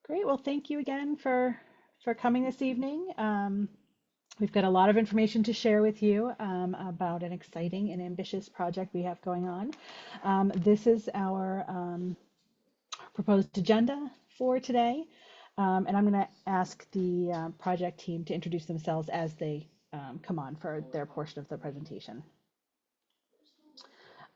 Great. Well, thank you again for coming this evening. We've got a lot of information to share with you about an exciting and ambitious project we have going on. This is our proposed agenda for today, and I'm going to ask the project team to introduce themselves as they come on for their portion of the presentation.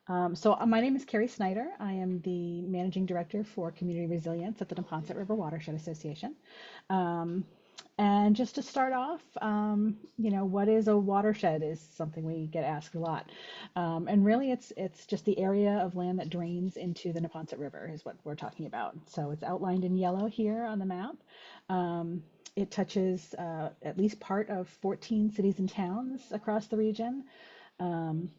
My name is Carrie Snyder. I am the Managing Director for Community Resilience at the Neponset River Watershed Association. Um, and just to start off, what is a watershed is something we get asked a lot. And really it's just the area of land that drains into the Neponset River is what we're talking about. So it's outlined in yellow here on the map. It touches at least part of 14 cities and towns across the region. Um,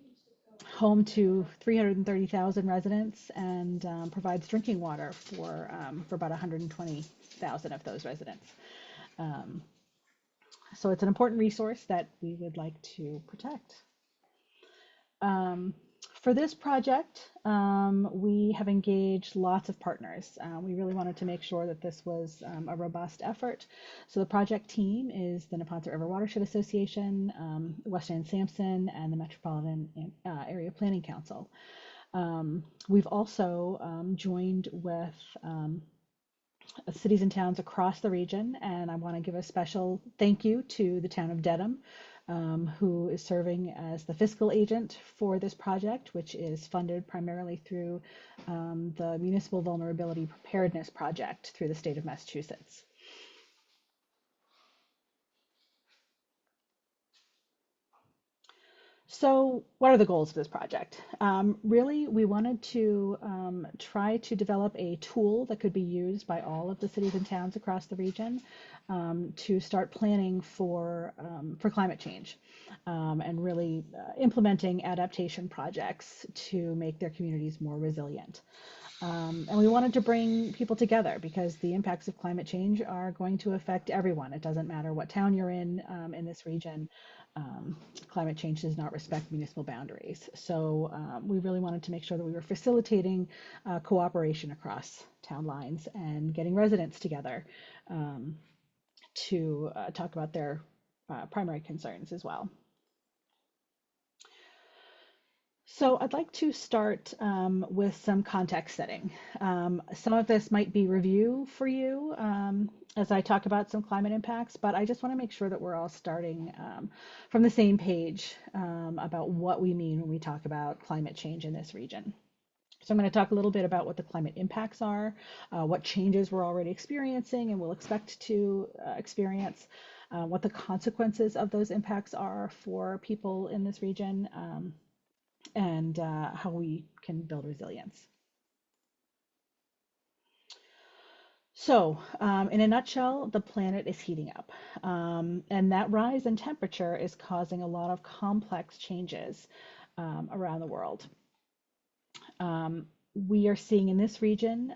Home to 330,000 residents and provides drinking water for about 120,000 of those residents. Um, so it's an important resource that we would like to protect. Um, for this project, we have engaged lots of partners. We really wanted to make sure that this was a robust effort. So the project team is the Neponset River Watershed Association, Weston Sampson, and the Metropolitan Area Planning Council. We've also joined with cities and towns across the region, and I want to give a special thank you to the town of Dedham, who is serving as the fiscal agent for this project, which is funded primarily through the Municipal Vulnerability Preparedness Project through the state of Massachusetts. So what are the goals of this project? Really, we wanted to try to develop a tool that could be used by all of the cities and towns across the region to start planning for climate change and really implementing adaptation projects to make their communities more resilient. And we wanted to bring people together because the impacts of climate change are going to affect everyone. It doesn't matter what town you're in this region. Um, Climate change does not respect municipal boundaries. So we really wanted to make sure that we were facilitating cooperation across town lines and getting residents together um, to talk about their primary concerns as well. So I'd like to start with some context setting. Some of this might be review for you as I talk about some climate impacts, but I just want to make sure that we're all starting from the same page about what we mean when we talk about climate change in this region. So I'm going to talk a little bit about what the climate impacts are, what changes we're already experiencing and will expect to experience, what the consequences of those impacts are for people in this region, and how we can build resilience. So, in a nutshell, the planet is heating up, and that rise in temperature is causing a lot of complex changes around the world. We are seeing in this region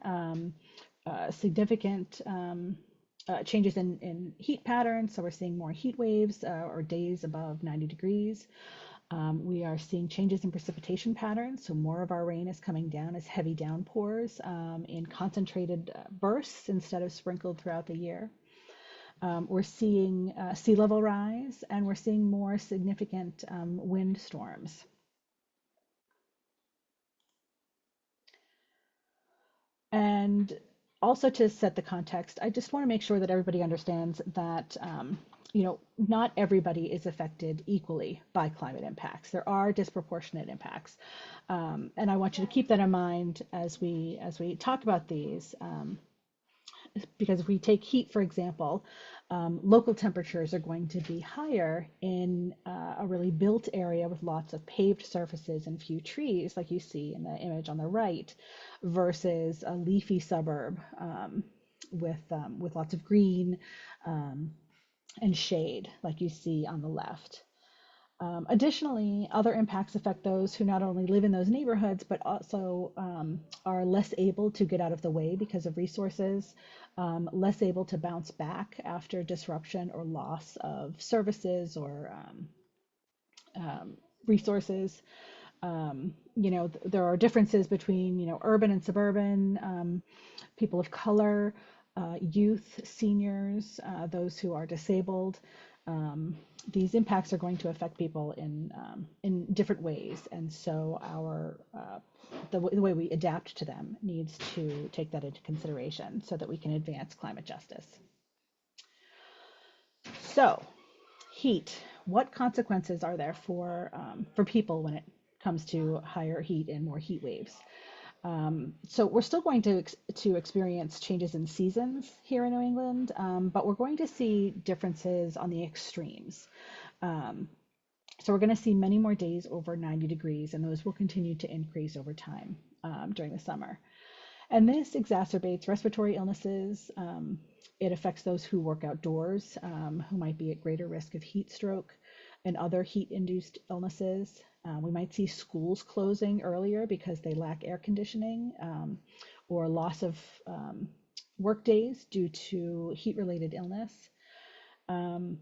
significant changes in heat patterns. So we're seeing more heat waves or days above 90 degrees. We are seeing changes in precipitation patterns, so more of our rain is coming down as heavy downpours in concentrated bursts instead of sprinkled throughout the year. We're seeing sea level rise, and we're seeing more significant wind storms. And also to set the context, I just want to make sure that everybody understands that not everybody is affected equally by climate impacts. There are disproportionate impacts, and I want you to keep that in mind as we talk about these. Because if we take heat, for example, local temperatures are going to be higher in a really built area with lots of paved surfaces and few trees, like you see in the image on the right, versus a leafy suburb with lots of green um, and shade, like you see on the left. Additionally, other impacts affect those who not only live in those neighborhoods, but also are less able to get out of the way because of resources, less able to bounce back after disruption or loss of services or resources. There are differences between, urban and suburban, people of color, youth, seniors, those who are disabled. Um, these impacts are going to affect people in different ways, and so the way we adapt to them needs to take that into consideration so that we can advance climate justice. So, heat. What consequences are there for people when it comes to higher heat and more heat waves? So we're still going to experience changes in seasons here in New England, but we're going to see differences on the extremes. Um, so we're going to see many more days over 90 degrees, and those will continue to increase over time during the summer. And this exacerbates respiratory illnesses. It affects those who work outdoors, who might be at greater risk of heat stroke and other heat-induced illnesses. We might see schools closing earlier because they lack air conditioning, or loss of work days due to heat-related illness. Um,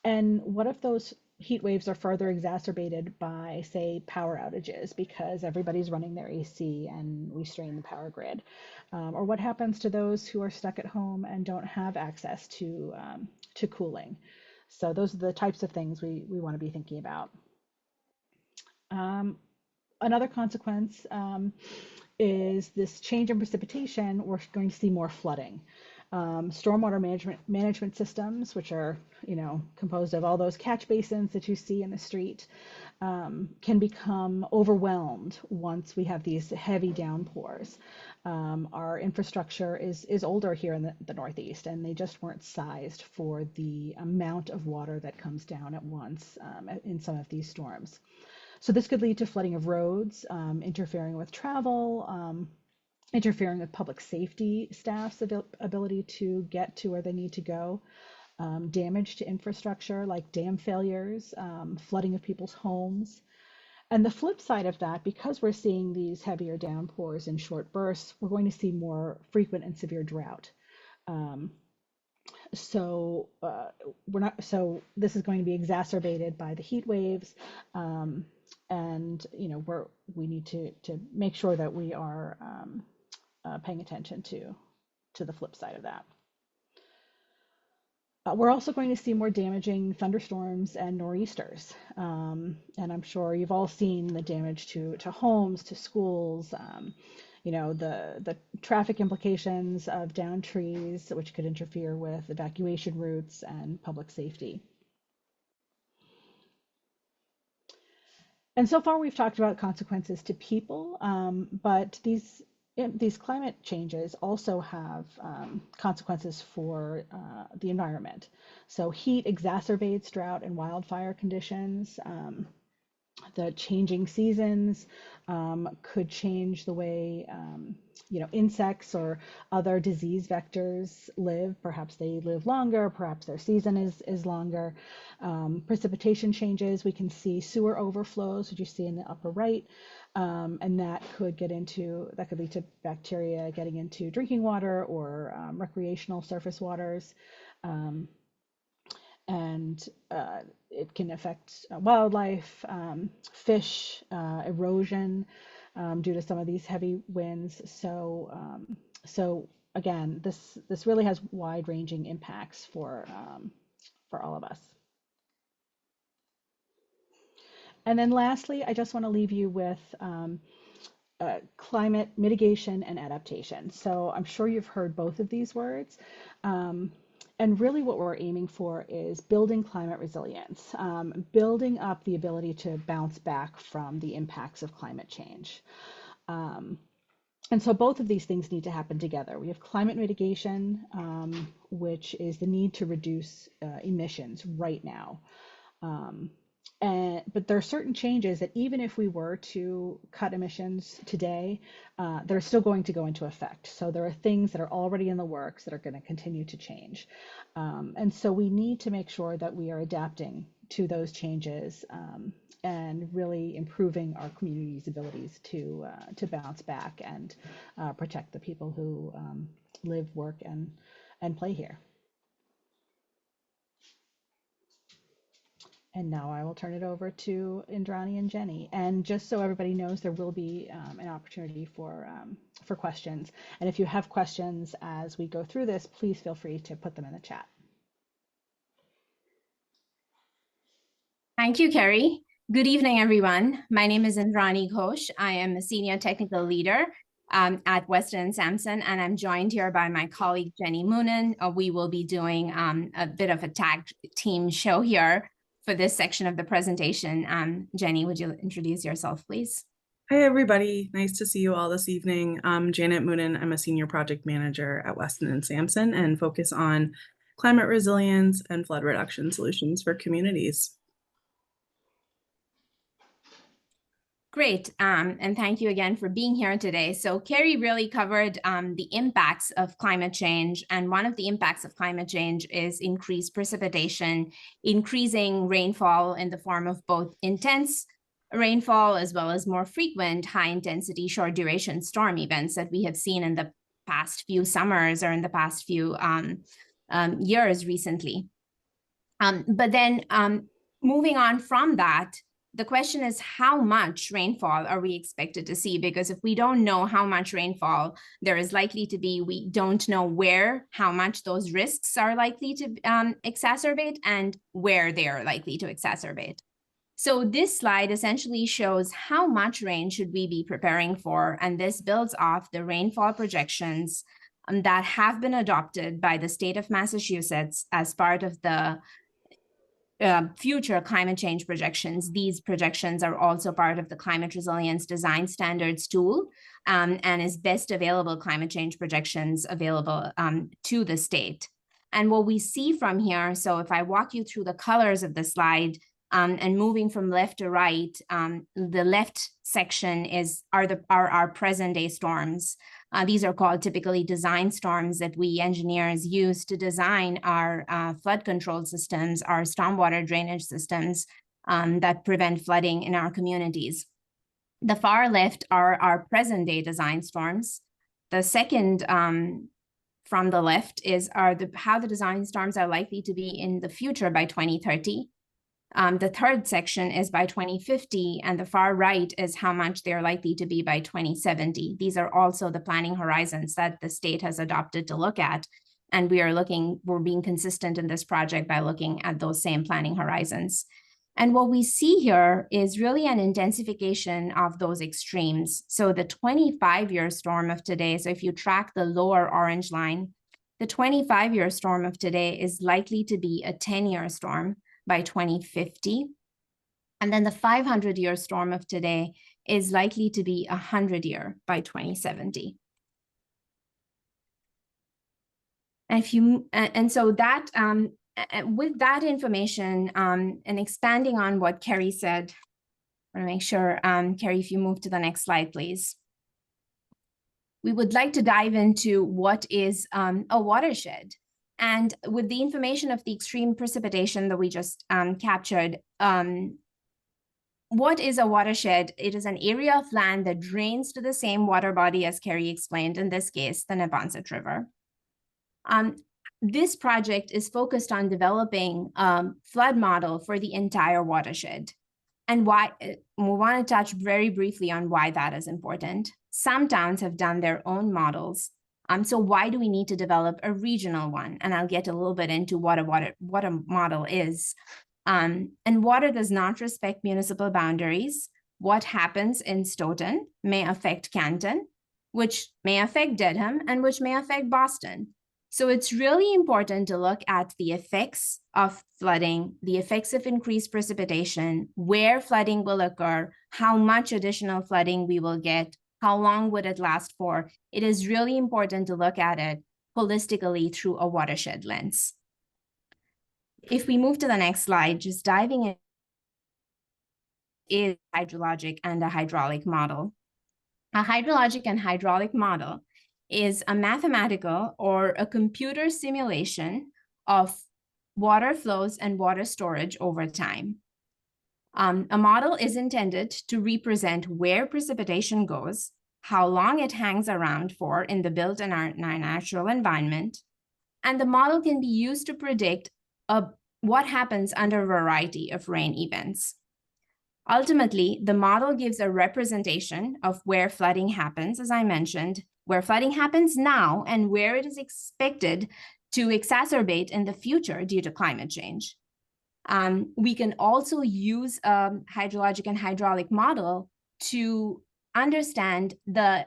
and what if those heat waves are further exacerbated by, say, power outages because everybody's running their AC and we strain the power grid? Or what happens to those who are stuck at home and don't have access to cooling? So those are the types of things we want to be thinking about. Um, Another consequence is this change in precipitation. We're going to see more flooding. Stormwater management systems, which are composed of all those catch basins that you see in the street, can become overwhelmed once we have these heavy downpours. Our infrastructure is older here in the Northeast, and they just weren't sized for the amount of water that comes down at once in some of these storms. So this could lead to flooding of roads, interfering with travel, interfering with public safety staff's ability to get to where they need to go, damage to infrastructure like dam failures, flooding of people's homes. And the flip side of that, because we're seeing these heavier downpours in short bursts, we're going to see more frequent and severe drought. Um, so we're not. So this is going to be exacerbated by the heat waves, um, and we need to make sure that we are paying attention to the flip side of that. We're also going to see more damaging thunderstorms and nor'easters. And I'm sure you've all seen the damage to homes, to schools, the traffic implications of downed trees, which could interfere with evacuation routes and public safety. And so far, we've talked about consequences to people, but these climate changes also have consequences for the environment. So heat exacerbates drought and wildfire conditions. The changing seasons could change the way insects or other disease vectors live. Perhaps they live longer, perhaps their season is longer. Precipitation changes. We can see sewer overflows, which you see in the upper right, and that could lead to bacteria getting into drinking water or recreational surface waters. Um, and it can affect wildlife, fish, erosion due to some of these heavy winds. So again, this really has wide-ranging impacts for all of us. And then lastly, I just want to leave you with climate mitigation and adaptation. So I'm sure you've heard both of these words. And really what we're aiming for is building climate resilience, building up the ability to bounce back from the impacts of climate change. And so both of these things need to happen together. We have climate mitigation, which is the need to reduce emissions right now. But there are certain changes that even if we were to cut emissions today, they're still going to go into effect. So there are things that are already in the works that are going to continue to change. And so we need to make sure that we are adapting to those changes and really improving our community's abilities to bounce back and protect the people who live, work, and play here. And now I will turn it over to Indrani and Jenny. And just so everybody knows, there will be an opportunity for questions. And if you have questions as we go through this, please feel free to put them in the chat. Thank you, Carrie. Good evening, everyone. My name is Indrani Ghosh. I am a senior technical leader at Weston & Sampson, and I'm joined here by my colleague, Jenny Moonen. We will be doing a bit of a tag team show here for this section of the presentation. Jenny, would you introduce yourself, please? Hi, everybody. Nice to see you all this evening. I'm Janet Moonen. I'm a senior project manager at Weston & Sampson and focus on climate resilience and flood reduction solutions for communities. Great, and thank you again for being here today. So Carrie really covered the impacts of climate change, and one of the impacts of climate change is increased precipitation, increasing rainfall in the form of both intense rainfall as well as more frequent high-intensity, short-duration storm events that we have seen in the past few summers or in the past few years recently. But then moving on from that, the question is, how much rainfall are we expected to see? Because if we don't know how much rainfall there is likely to be, we don't know how much those risks are likely to exacerbate and where they are likely to exacerbate. So this slide essentially shows how much rain should we be preparing for, and this builds off the rainfall projections that have been adopted by the state of Massachusetts as part of the future climate change projections. These projections are also part of the Climate Resilience Design Standards tool and is best available climate change projections available to the state. And what we see from here, so if I walk you through the colors of the slide and moving from left to right, the left section are our present day storms. These are called typically design storms that we engineers use to design our flood control systems, our stormwater drainage systems that prevent flooding in our communities. The far left are our present day design storms. The second from the left is how the design storms are likely to be in the future by 2030. The third section is by 2050, and the far right is how much they're likely to be by 2070. These are also the planning horizons that the state has adopted to look at. And we're being consistent in this project by looking at those same planning horizons. And what we see here is really an intensification of those extremes. So the 25-year storm of today, so if you track the lower orange line, the 25-year storm of today is likely to be a 10-year storm by 2050. And then the 500-year storm of today is likely to be 100-year by 2070. And so that, with that information and expanding on what Carrie said, I want to make sure, Carrie, if you move to the next slide, please. We would like to dive into what is a watershed. And with the information of the extreme precipitation that we just captured, what is a watershed? It is an area of land that drains to the same water body as Carrie explained, in this case, the Neponset River. This project is focused on developing a flood model for the entire watershed. And why we want to touch very briefly on why that is important. Some towns have done their own models. So why do we need to develop a regional one? And I'll get a little bit into what a model is. And water does not respect municipal boundaries. What happens in Stoughton may affect Canton, which may affect Dedham, and which may affect Boston. So it's really important to look at the effects of flooding, the effects of increased precipitation, where flooding will occur, how much additional flooding we will get, how long would it last for. It is really important to look at it holistically through a watershed lens. If we move to the next slide, just diving in, is hydrologic and a hydraulic model. A hydrologic and hydraulic model is a mathematical or a computer simulation of water flows and water storage over time. A model is intended to represent where precipitation goes, how long it hangs around for in the built and our natural environment, and the model can be used to predict a what happens under a variety of rain events. Ultimately, the model gives a representation of where flooding happens, as I mentioned, where flooding happens now and where it is expected to exacerbate in the future due to climate change. We can also use a hydrologic and hydraulic model to understand the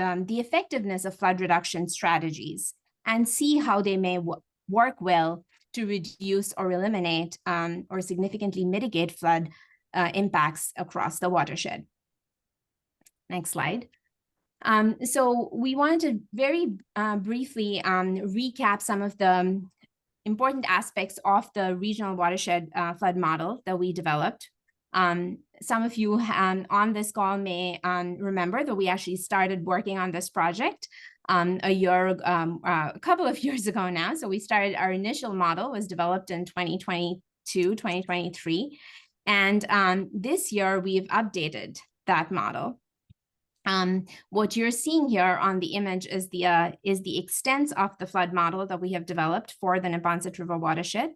effectiveness of flood reduction strategies and see how they may work well to reduce or eliminate or significantly mitigate flood impacts across the watershed. Next slide. So we wanted to very briefly recap some of the important aspects of the regional watershed flood model that we developed. Some of you on this call may remember that we actually started working on this project a couple of years ago now. So we started, our initial model was developed in 2022, 2023. And this year we've updated that model. What you're seeing here on the image is the extent of the flood model that we have developed for the Neponset River watershed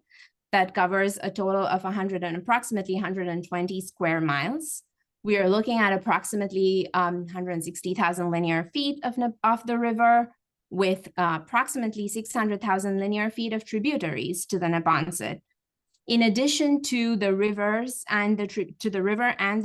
that covers a total of approximately 120 square miles. We are looking at approximately 160,000 linear feet of the river, with approximately 600,000 linear feet of tributaries to the Neponset. In addition to the rivers and the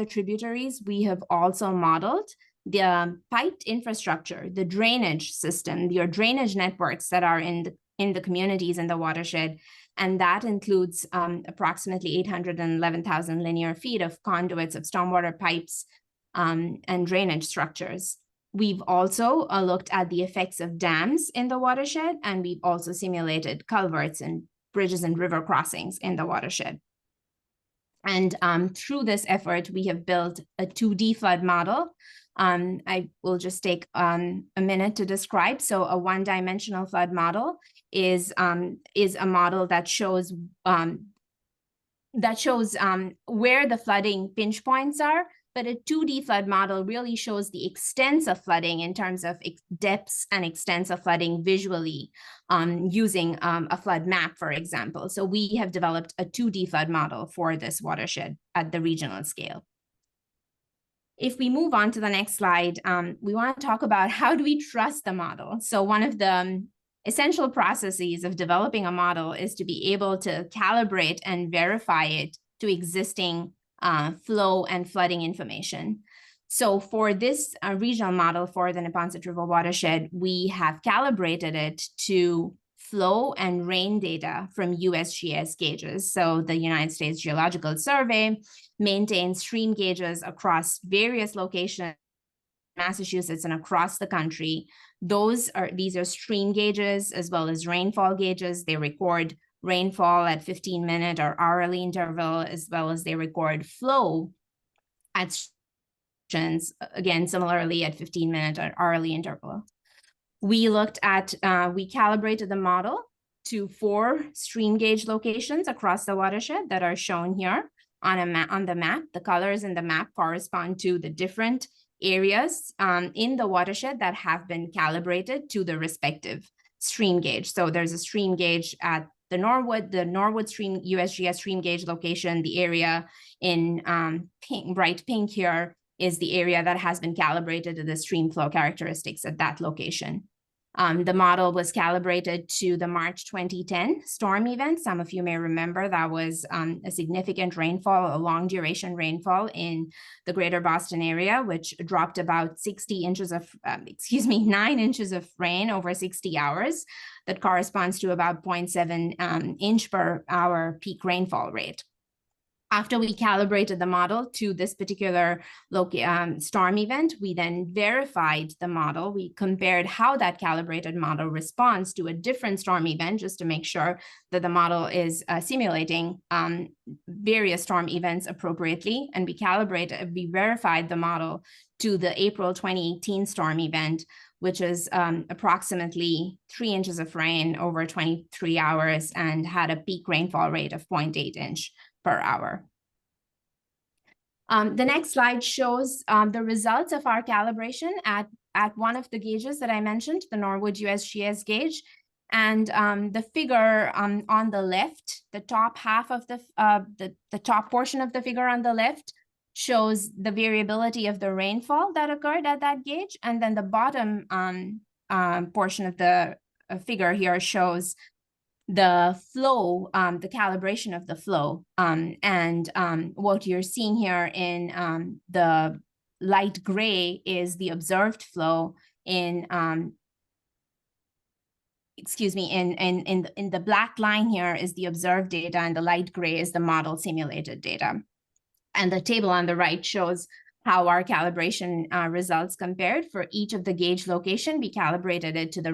tributaries, we have also modeled the piped infrastructure, the drainage system, your drainage networks that are in the communities in the watershed. And that includes approximately 811,000 linear feet of conduits of stormwater pipes and drainage structures. We've also looked at the effects of dams in the watershed, and we've also simulated culverts and bridges and river crossings in the watershed. And through this effort, we have built a 2D flood model. I will just take a minute to describe. So a one-dimensional flood model is a model that shows where the flooding pinch points are, but a 2D flood model really shows the extents of flooding in terms of depths and extents of flooding visually using a flood map, for example. So we have developed a 2D flood model for this watershed at the regional scale. If we move on to the next slide, we want to talk about how do we trust the model. So one of the essential processes of developing a model is to be able to calibrate and verify it to existing flow and flooding information. So for this regional model for the Neponset River watershed, we have calibrated it to flow and rain data from USGS gauges. So the United States Geological Survey maintains stream gauges across various locations in Massachusetts and across the country. These are stream gauges as well as rainfall gauges. They record rainfall at 15-minute or hourly interval, as well as they record flow at again, similarly at 15-minute or hourly interval. We calibrated the model to 4 stream gauge locations across the watershed that are shown here on the map. The colors in the map correspond to the different areas in the watershed that have been calibrated to the respective stream gauge. So there's a stream gauge at the Norwood stream, USGS stream gauge location. The area in bright pink here is the area that has been calibrated to the stream flow characteristics at that location. The model was calibrated to the March 2010 storm event. Some of you may remember that was a significant rainfall, a long duration rainfall in the greater Boston area, which dropped about 9 inches of rain over 60 hours. That corresponds to about 0.7 inch per hour peak rainfall rate. After we calibrated the model to this particular storm event, we then verified the model. We compared how that calibrated model responds to a different storm event, just to make sure that the model is simulating various storm events appropriately. And we verified the model to the April 2018 storm event, which is approximately 3 inches of rain over 23 hours and had a peak rainfall rate of 0.8 inch per hour. The next slide shows the results of our calibration at one of the gauges that I mentioned, the Norwood USGS gauge. And the figure on the left, the top half of the top portion of the figure on the left shows the variability of the rainfall that occurred at that gauge. And then the bottom portion of the figure here shows the flow, the calibration of the flow. And what you're seeing here in the light gray is the observed flow in in the black line here is the observed data, and the light gray is the model simulated data. And the table on the right shows how our calibration results compared for each of the gauge location. We calibrated it to the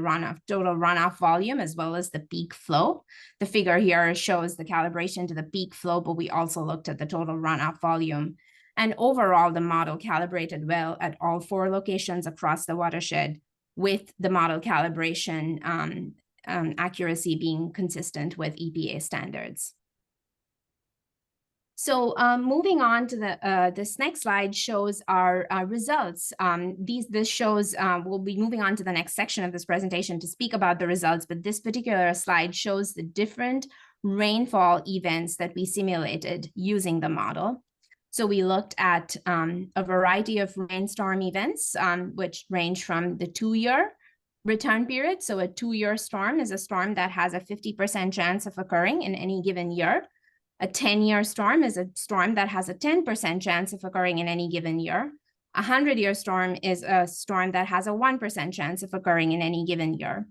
total runoff volume as well as the peak flow. The figure here shows the calibration to the peak flow, but we also looked at the total runoff volume. And overall, the model calibrated well at all 4 locations across the watershed, with the model calibration accuracy being consistent with EPA standards. So moving on to this next slide shows our results. This shows, we'll be moving on to the next section of this presentation to speak about the results, but this particular slide shows the different rainfall events that we simulated using the model. So we looked at a variety of rainstorm events, which range from the 2-year return period. So a 2-year storm is a storm that has a 50% chance of occurring in any given year. A 10-year storm is a storm that has a 10% chance of occurring in any given year. A 100-year storm is a storm that has a 1% chance of occurring in any given year.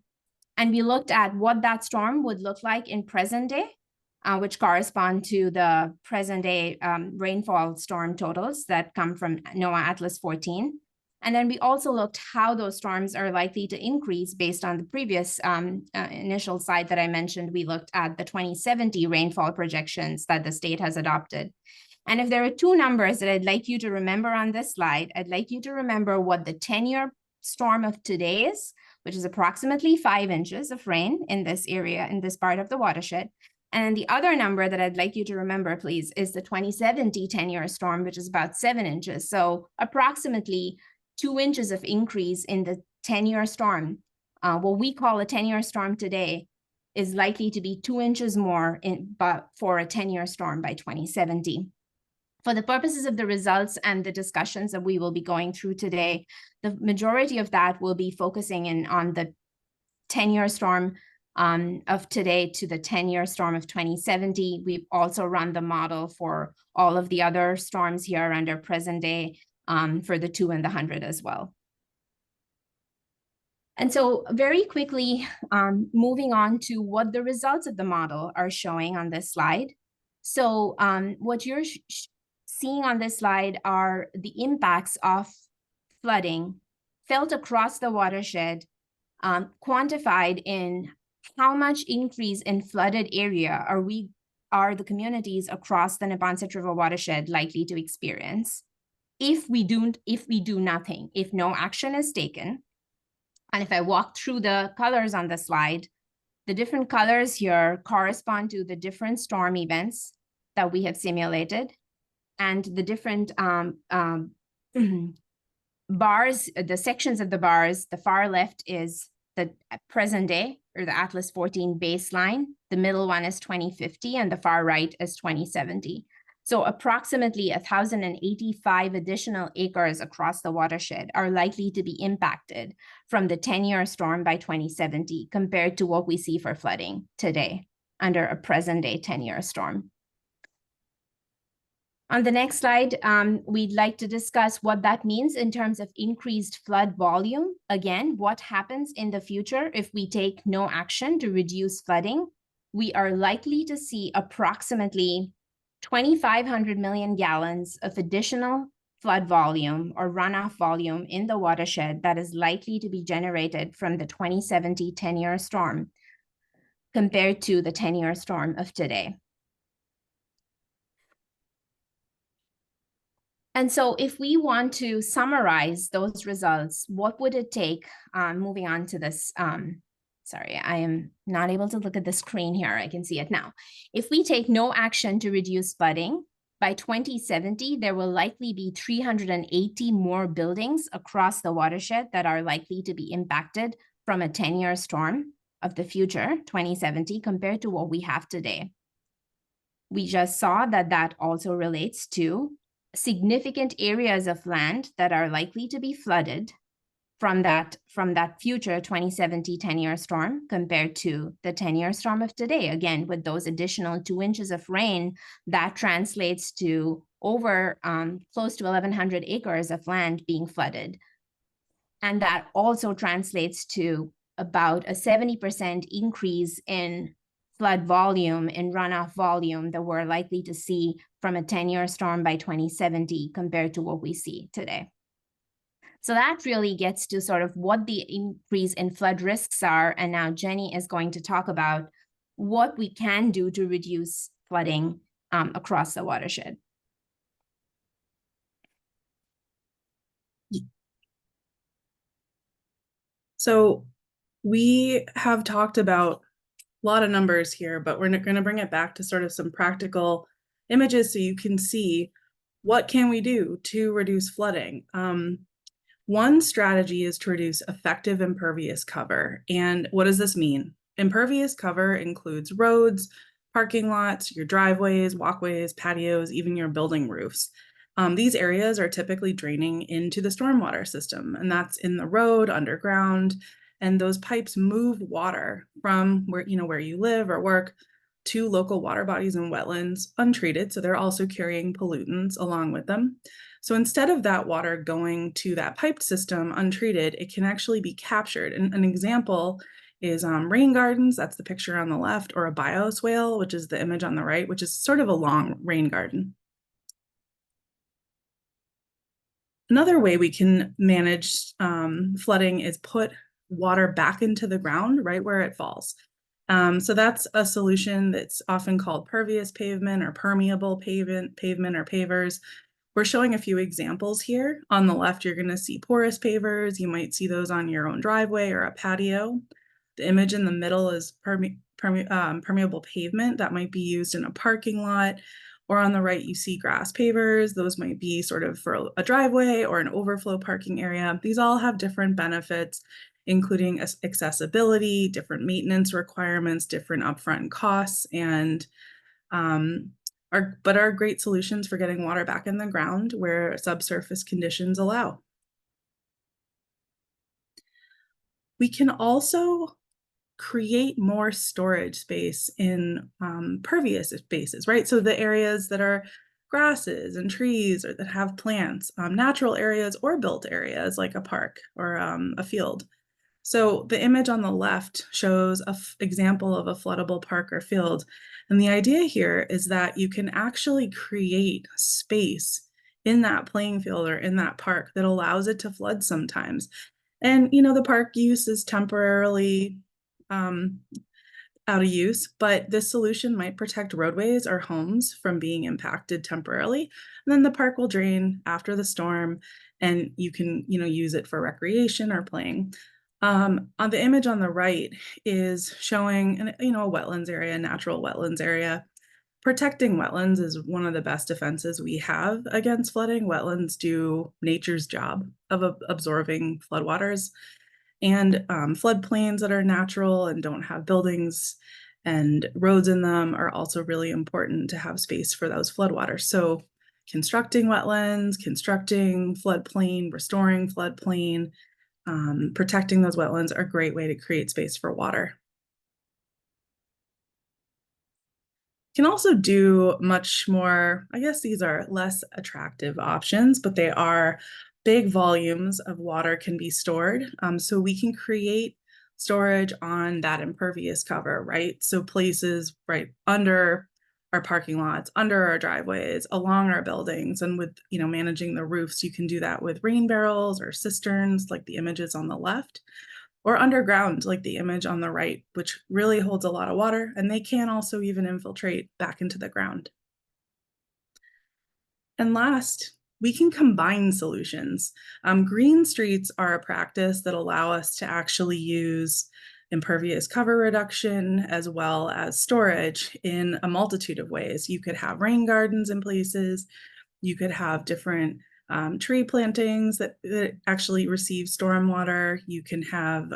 And we looked at what that storm would look like in present day, which correspond to the present day rainfall storm totals that come from NOAA Atlas 14. And then we also looked how those storms are likely to increase based on the previous initial slide that I mentioned. We looked at the 2070 rainfall projections that the state has adopted. And if there are 2 numbers that I'd like you to remember on this slide, I'd like you to remember what the 10-year storm of today is, which is approximately 5 inches of rain in this area, in this part of the watershed. And the other number that I'd like you to remember, please, is the 2070 10-year storm, which is about 7 inches. So approximately 2 inches of increase in the 10-year storm. What we call a 10-year storm today is likely to be 2 inches more for a 10-year storm by 2070. For the purposes of the results and the discussions that we will be going through today, the majority of that will be focusing in on the 10-year storm of today to the 10-year storm of 2070. We've also run the model for all of the other storms here under present day for the 2 and the 100 as well. And so very quickly, moving on to what the results of the model are showing on this slide. So what you're seeing on this slide are the impacts of flooding felt across the watershed, quantified in how much increase in flooded area are the communities across the Neponset River watershed likely to experience if we do nothing, if no action is taken. And if I walk through the colors on the slide, the different colors here correspond to the different storm events that we have simulated, and the different bars, the sections of the bars. The far left is the present day, or the Atlas 14 baseline. The middle one is 2050, and the far right is 2070. So approximately 1,085 additional acres across the watershed are likely to be impacted from the 10-year storm by 2070 compared to what we see for flooding today under a present-day 10-year storm. On the next slide, we'd like to discuss what that means in terms of increased flood volume. Again, what happens in the future if we take no action to reduce flooding? We are likely to see approximately 2,500 million gallons of additional flood volume or runoff volume in the watershed that is likely to be generated from the 2070 10-year storm compared to the 10-year storm of today. And so if we want to summarize those results, what would it take? Moving on to this, sorry, I am not able to look at the screen here. I can see it now. If we take no action to reduce flooding, by 2070, there will likely be 380 more buildings across the watershed that are likely to be impacted from a 10-year storm. of the future, 2070, compared to what we have today. We just saw that that also relates to significant areas of land that are likely to be flooded from that future 2070 10-year storm compared to the 10-year storm of today. Again, with those additional 2 inches of rain, that translates to over close to 1,100 acres of land being flooded. And that also translates to about a 70% increase in flood volume and runoff volume that we're likely to see from a 10-year storm by 2070 compared to what we see today. So that really gets to sort of what the increase in flood risks are. And now Jenny is going to talk about what we can do to reduce flooding across the watershed. So we have talked about a lot of numbers here, but we're going to bring it back to sort of some practical images so you can see what can we do to reduce flooding. One strategy is to reduce effective impervious cover. And what does this mean? Impervious cover includes roads, parking lots, your driveways, walkways, patios, even your building roofs. These areas are typically draining into the stormwater system, and that's in the road, underground, and those pipes move water from where you live or work to local water bodies and wetlands untreated. So they're also carrying pollutants along with them. So instead of that water going to that piped system untreated, it can actually be captured. And an example is rain gardens, that's the picture on the left, or a bioswale, which is the image on the right, which is sort of a long rain garden. Another way we can manage flooding is put water back into the ground right where it falls. So that's a solution that's often called pervious pavement or permeable pavement or pavers. We're showing a few examples here. On the left, you're going to see porous pavers. You might see those on your own driveway or a patio. The image in the middle is permeable pavement that might be used in a parking lot. Or on the right, you see grass pavers. Those might be sort of for a driveway or an overflow parking area. These all have different benefits, including accessibility, different maintenance requirements, different upfront costs, and are great solutions for getting water back in the ground where subsurface conditions allow. We can also create more storage space in pervious spaces, right? So the areas that are grasses and trees or that have plants, natural areas or built areas like a park or a field. So the image on the left shows an example of a floodable park or field. And the idea here is that you can actually create space in that playing field or in that park that allows it to flood sometimes. And, the park use is temporarily out of use, but this solution might protect roadways or homes from being impacted temporarily. And then the park will drain after the storm and you can, use it for recreation or playing. On the image on the right is showing, a wetlands area, natural wetlands area. Protecting wetlands is one of the best defenses we have against flooding. Wetlands do nature's job of absorbing floodwaters, and floodplains that are natural and don't have buildings and roads in them are also really important to have space for those floodwaters. So constructing wetlands, constructing floodplain, restoring floodplain, protecting those wetlands are a great way to create space for water. You can also do much more, I guess these are less attractive options, but they are big volumes of water can be stored. So we can create storage on that impervious cover, right? So places right under our parking lots, under our driveways, along our buildings, and with managing the roofs, you can do that with rain barrels or cisterns like the images on the left, or underground like the image on the right, which really holds a lot of water, and they can also even infiltrate back into the ground. And last, we can combine solutions. Green streets are a practice that allow us to actually use impervious cover reduction as well as storage in a multitude of ways. You could have rain gardens in places. You could have different tree plantings that actually receive stormwater. You can have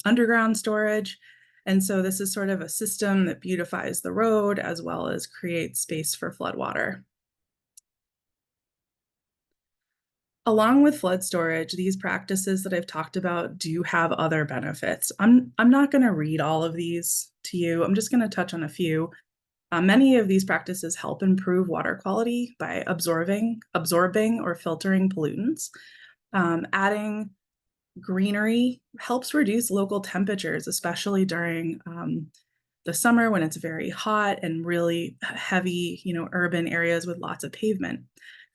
underground storage. And so this is sort of a system that beautifies the road as well as creates space for floodwater. Along with flood storage, these practices that I've talked about do have other benefits. I'm not going to read all of these to you. I'm just going to touch on a few. Many of these practices help improve water quality by absorbing or filtering pollutants. Adding greenery helps reduce local temperatures, especially during the summer when it's very hot and really heavy, urban areas with lots of pavement.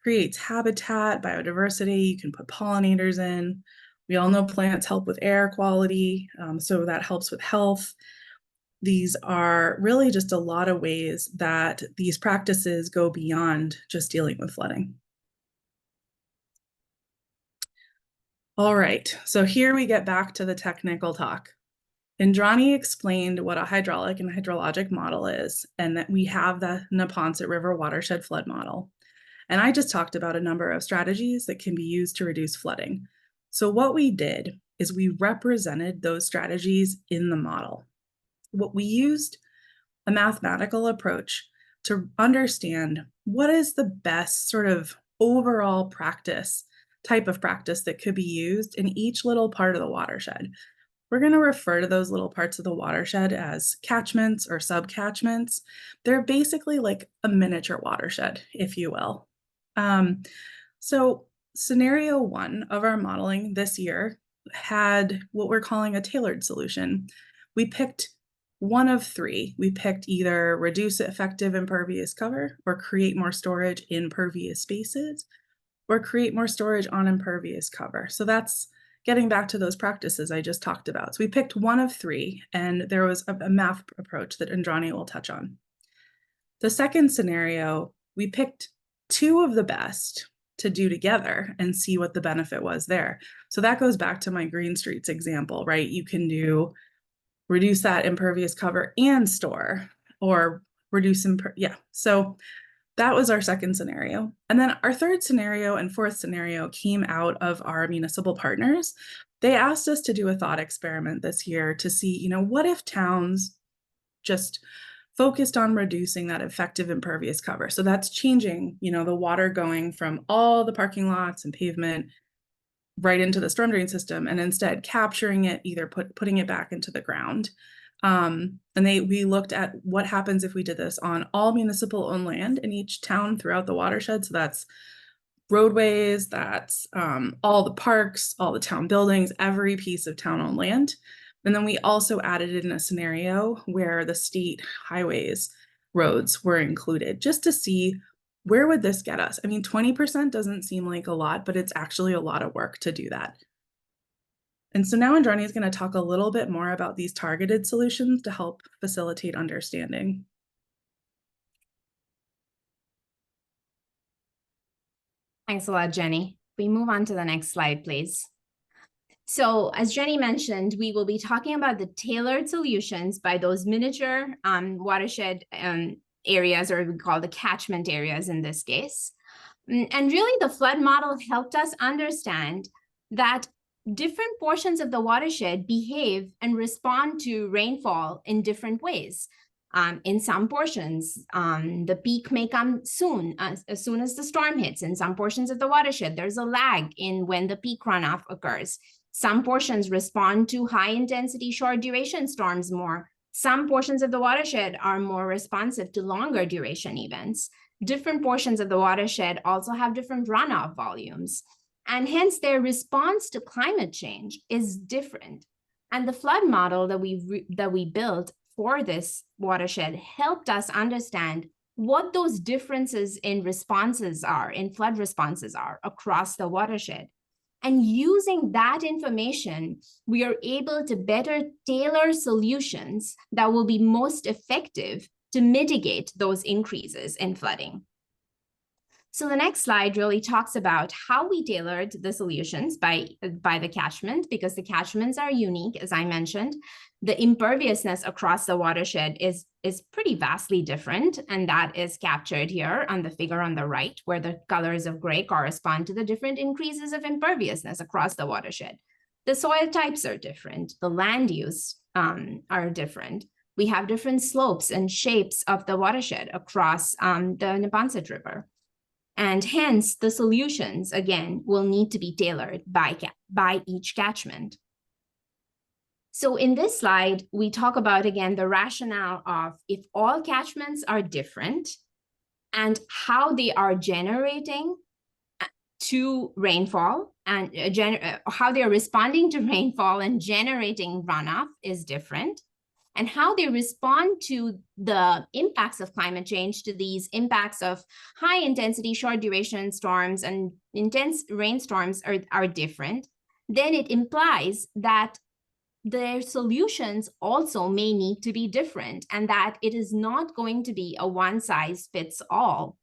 Creates habitat, biodiversity. You can put pollinators in. We all know plants help with air quality, so that helps with health. These are really just a lot of ways that these practices go beyond just dealing with flooding. All right, so here we get back to the technical talk. Indrani explained what a hydraulic and hydrologic model is, and that we have the Neponset River watershed flood model. And I just talked about a number of strategies that can be used to reduce flooding. So what we did is we represented those strategies in the model. What we used a mathematical approach to understand what is the best sort of overall type of practice that could be used in each little part of the watershed. We're going to refer to those little parts of the watershed as catchments or subcatchments. They're basically like a miniature watershed, if you will. So scenario 1 of our modeling this year had what we're calling a tailored solution. We picked one of 3. We picked either reduce effective impervious cover or create more storage in pervious spaces or create more storage on impervious cover. So that's getting back to those practices I just talked about. So we picked one of 3, and there was a math approach that Indrani will touch on. The second scenario, we picked 2 of the best to do together and see what the benefit was there. So that goes back to my Green Streets example, right? You can reduce that impervious cover and store, or reduce, so that was our second scenario. And then our third scenario and fourth scenario came out of our municipal partners. They asked us to do a thought experiment this year to see, what if towns just focused on reducing that effective impervious cover. So that's changing, the water going from all the parking lots and pavement right into the storm drain system, and instead capturing it, either putting it back into the ground. And we looked at what happens if we did this on all municipal owned land in each town throughout the watershed. So that's roadways, that's all the parks, all the town buildings, every piece of town owned land. And then we also added in a scenario where the state highways roads were included, just to see where would this get us. I mean, 20% doesn't seem like a lot, but it's actually a lot of work to do that. And so now Indrani is going to talk a little bit more about these targeted solutions to help facilitate understanding. Thanks a lot, Jenny. We move on to the next slide, please. So as Jenny mentioned, we will be talking about the tailored solutions by those miniature watershed areas, or we call the catchment areas in this case. And really the flood model helped us understand that different portions of the watershed behave and respond to rainfall in different ways. In some portions, the peak may come soon, as soon as the storm hits. In some portions of the watershed, there's a lag in when the peak runoff occurs. Some portions respond to high intensity, short duration storms more. Some portions of the watershed are more responsive to longer duration events. Different portions of the watershed also have different runoff volumes, and hence their response to climate change is different. And the flood model that we built for this watershed helped us understand what those differences in responses are, in flood responses are across the watershed. And using that information, we are able to better tailor solutions that will be most effective to mitigate those increases in flooding. So the next slide really talks about how we tailored the solutions by the catchment, because the catchments are unique, as I mentioned. The imperviousness across the watershed is pretty vastly different, and that is captured here on the figure on the right, where the colors of gray correspond to the different increases of imperviousness across the watershed. The soil types are different, the land use are different. We have different slopes and shapes of the watershed across the Neponset River. And hence, the solutions, again, will need to be tailored by each catchment. So in this slide, we talk about, again, the rationale of if all catchments are different and how they are generating to rainfall and how they're responding to rainfall and generating runoff is different, and how they respond to the impacts of climate change, to these impacts of high intensity, short duration storms and intense rainstorms are different, then it implies that their solutions also may need to be different, and that it is not going to be a one size fits all.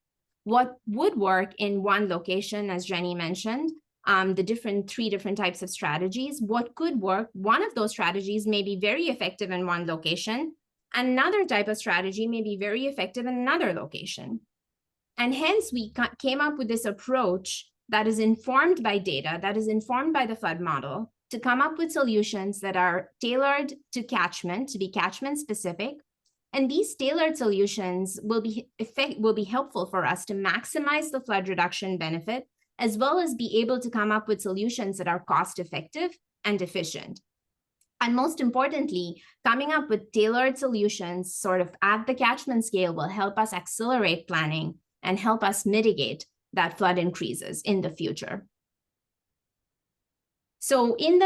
What would work in one location, as Jenny mentioned, the three different types of strategies, what could work, one of those strategies may be very effective in one location, and another type of strategy may be very effective in another location. And hence we came up with this approach that is informed by data, that is informed by the flood model, to come up with solutions that are tailored to catchment, to be catchment specific. And these tailored solutions will be helpful for us to maximize the flood reduction benefit, as well as be able to come up with solutions that are cost effective and efficient. And most importantly, coming up with tailored solutions sort of at the catchment scale will help us accelerate planning and help us mitigate that flood increases in the future. So in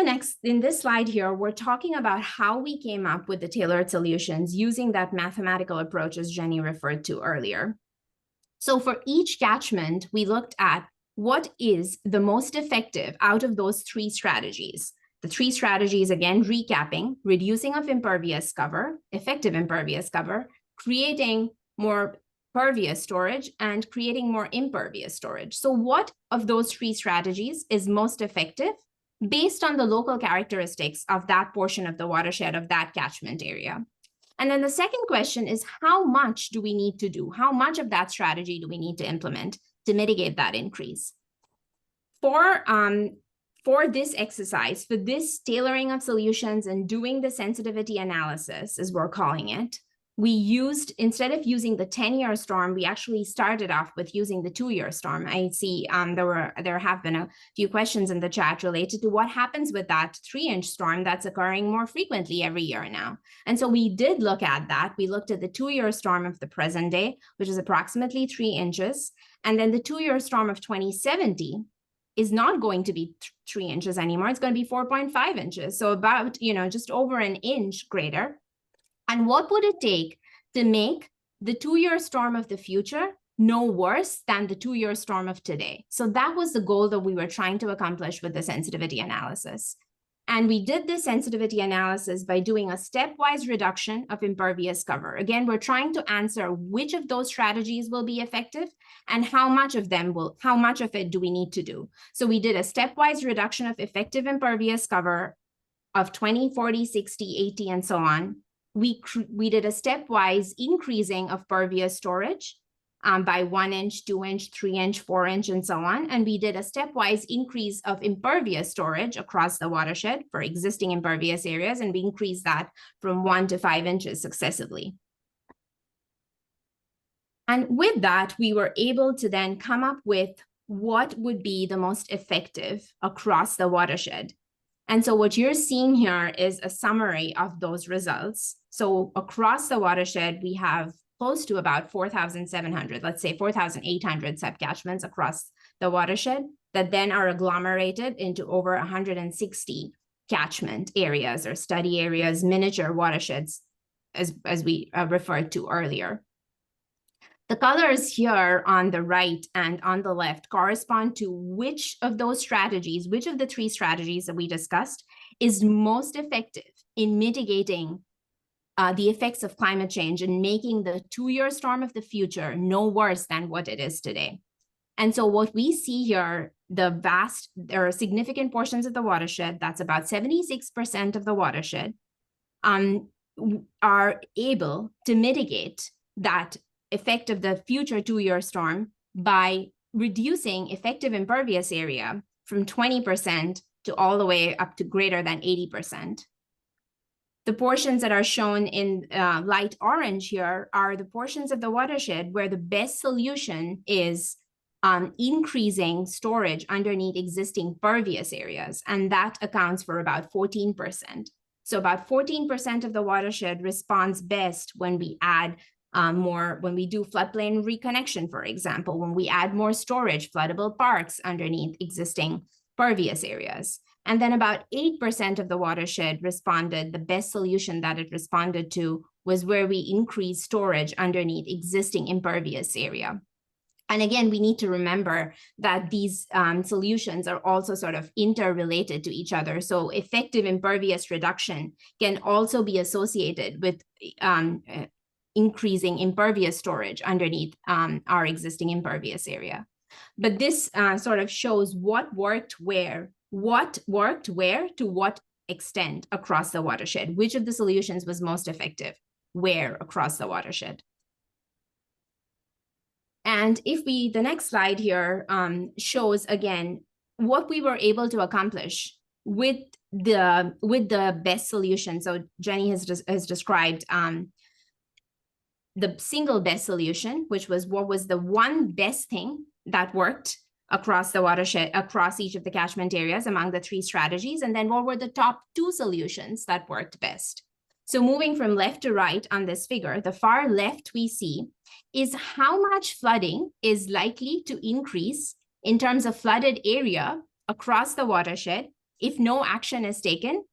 this slide here, we're talking about how we came up with the tailored solutions using that mathematical approach as Jenny referred to earlier. So for each catchment, we looked at what is the most effective out of those three strategies. The three strategies, again, recapping, reducing of impervious cover, effective impervious cover, creating more pervious storage, and creating more impervious storage. So what of those three strategies is most effective based on the local characteristics of that portion of the watershed of that catchment area? And then the second question is, how much do we need to do? How much of that strategy do we need to implement to mitigate that increase? For this exercise, for this tailoring of solutions and doing the sensitivity analysis, as we're calling it, we used, instead of using the 10-year storm, we actually started off with using the 2-year storm. I see there have been a few questions in the chat related to what happens with that 3-inch storm that's occurring more frequently every year now. And so we did look at that. We looked at the 2-year storm of the present day, which is approximately 3 inches. And then the 2-year storm of 2070 is not going to be 3 inches anymore. It's going to be 4.5 inches. So about, just over an inch greater. And what would it take to make the 2-year storm of the future no worse than the 2-year storm of today? So that was the goal that we were trying to accomplish with the sensitivity analysis. And we did this sensitivity analysis by doing a stepwise reduction of impervious cover. Again, we're trying to answer which of those strategies will be effective and how much of it do we need to do. So we did a stepwise reduction of effective impervious cover of 20, 40, 60, 80, and so on. We did a stepwise increasing of pervious storage by 1 inch, 2 inch, 3 inch, 4 inch, and so on. And we did a stepwise increase of impervious storage across the watershed for existing impervious areas, and we increased that from 1 to 5 inches successively. And with that, we were able to then come up with what would be the most effective across the watershed. And so what you're seeing here is a summary of those results. So across the watershed, we have close to about 4,700, let's say 4,800 subcatchments across the watershed that then are agglomerated into over 160 catchment areas or study areas, miniature watersheds, as we referred to earlier. The colors here on the right and on the left correspond to which of those strategies, which of the three strategies that we discussed is most effective in mitigating the effects of climate change and making the 2-year storm of the future no worse than what it is today. And so what we see here, there are significant portions of the watershed, that's about 76% of the watershed, are able to mitigate that effect of the future 2-year storm by reducing effective impervious area from 20% to all the way up to greater than 80%. The portions that are shown in light orange here are the portions of the watershed where the best solution is increasing storage underneath existing pervious areas, and that accounts for about 14%. So about 14% of the watershed responds best when we add when we do floodplain reconnection, for example, when we add more storage, floodable parks underneath existing pervious areas. And then about 8% of the watershed responded, the best solution that it responded to was where we increase storage underneath existing impervious area. And again, we need to remember that these solutions are also sort of interrelated to each other. So effective impervious reduction can also be associated with increasing impervious storage underneath our existing impervious area. But this sort of shows what worked where to what extent across the watershed, which of the solutions was most effective where across the watershed. And if the next slide here shows again what we were able to accomplish with the best solution. So Jenny has described the single best solution, which was what was the one best thing that worked across the watershed, across each of the catchment areas among the 3 strategies, and then what were the top 2 solutions that worked best. So moving from left to right on this figure, the far left we see is how much flooding is likely to increase in terms of flooded area across the watershed if no action is taken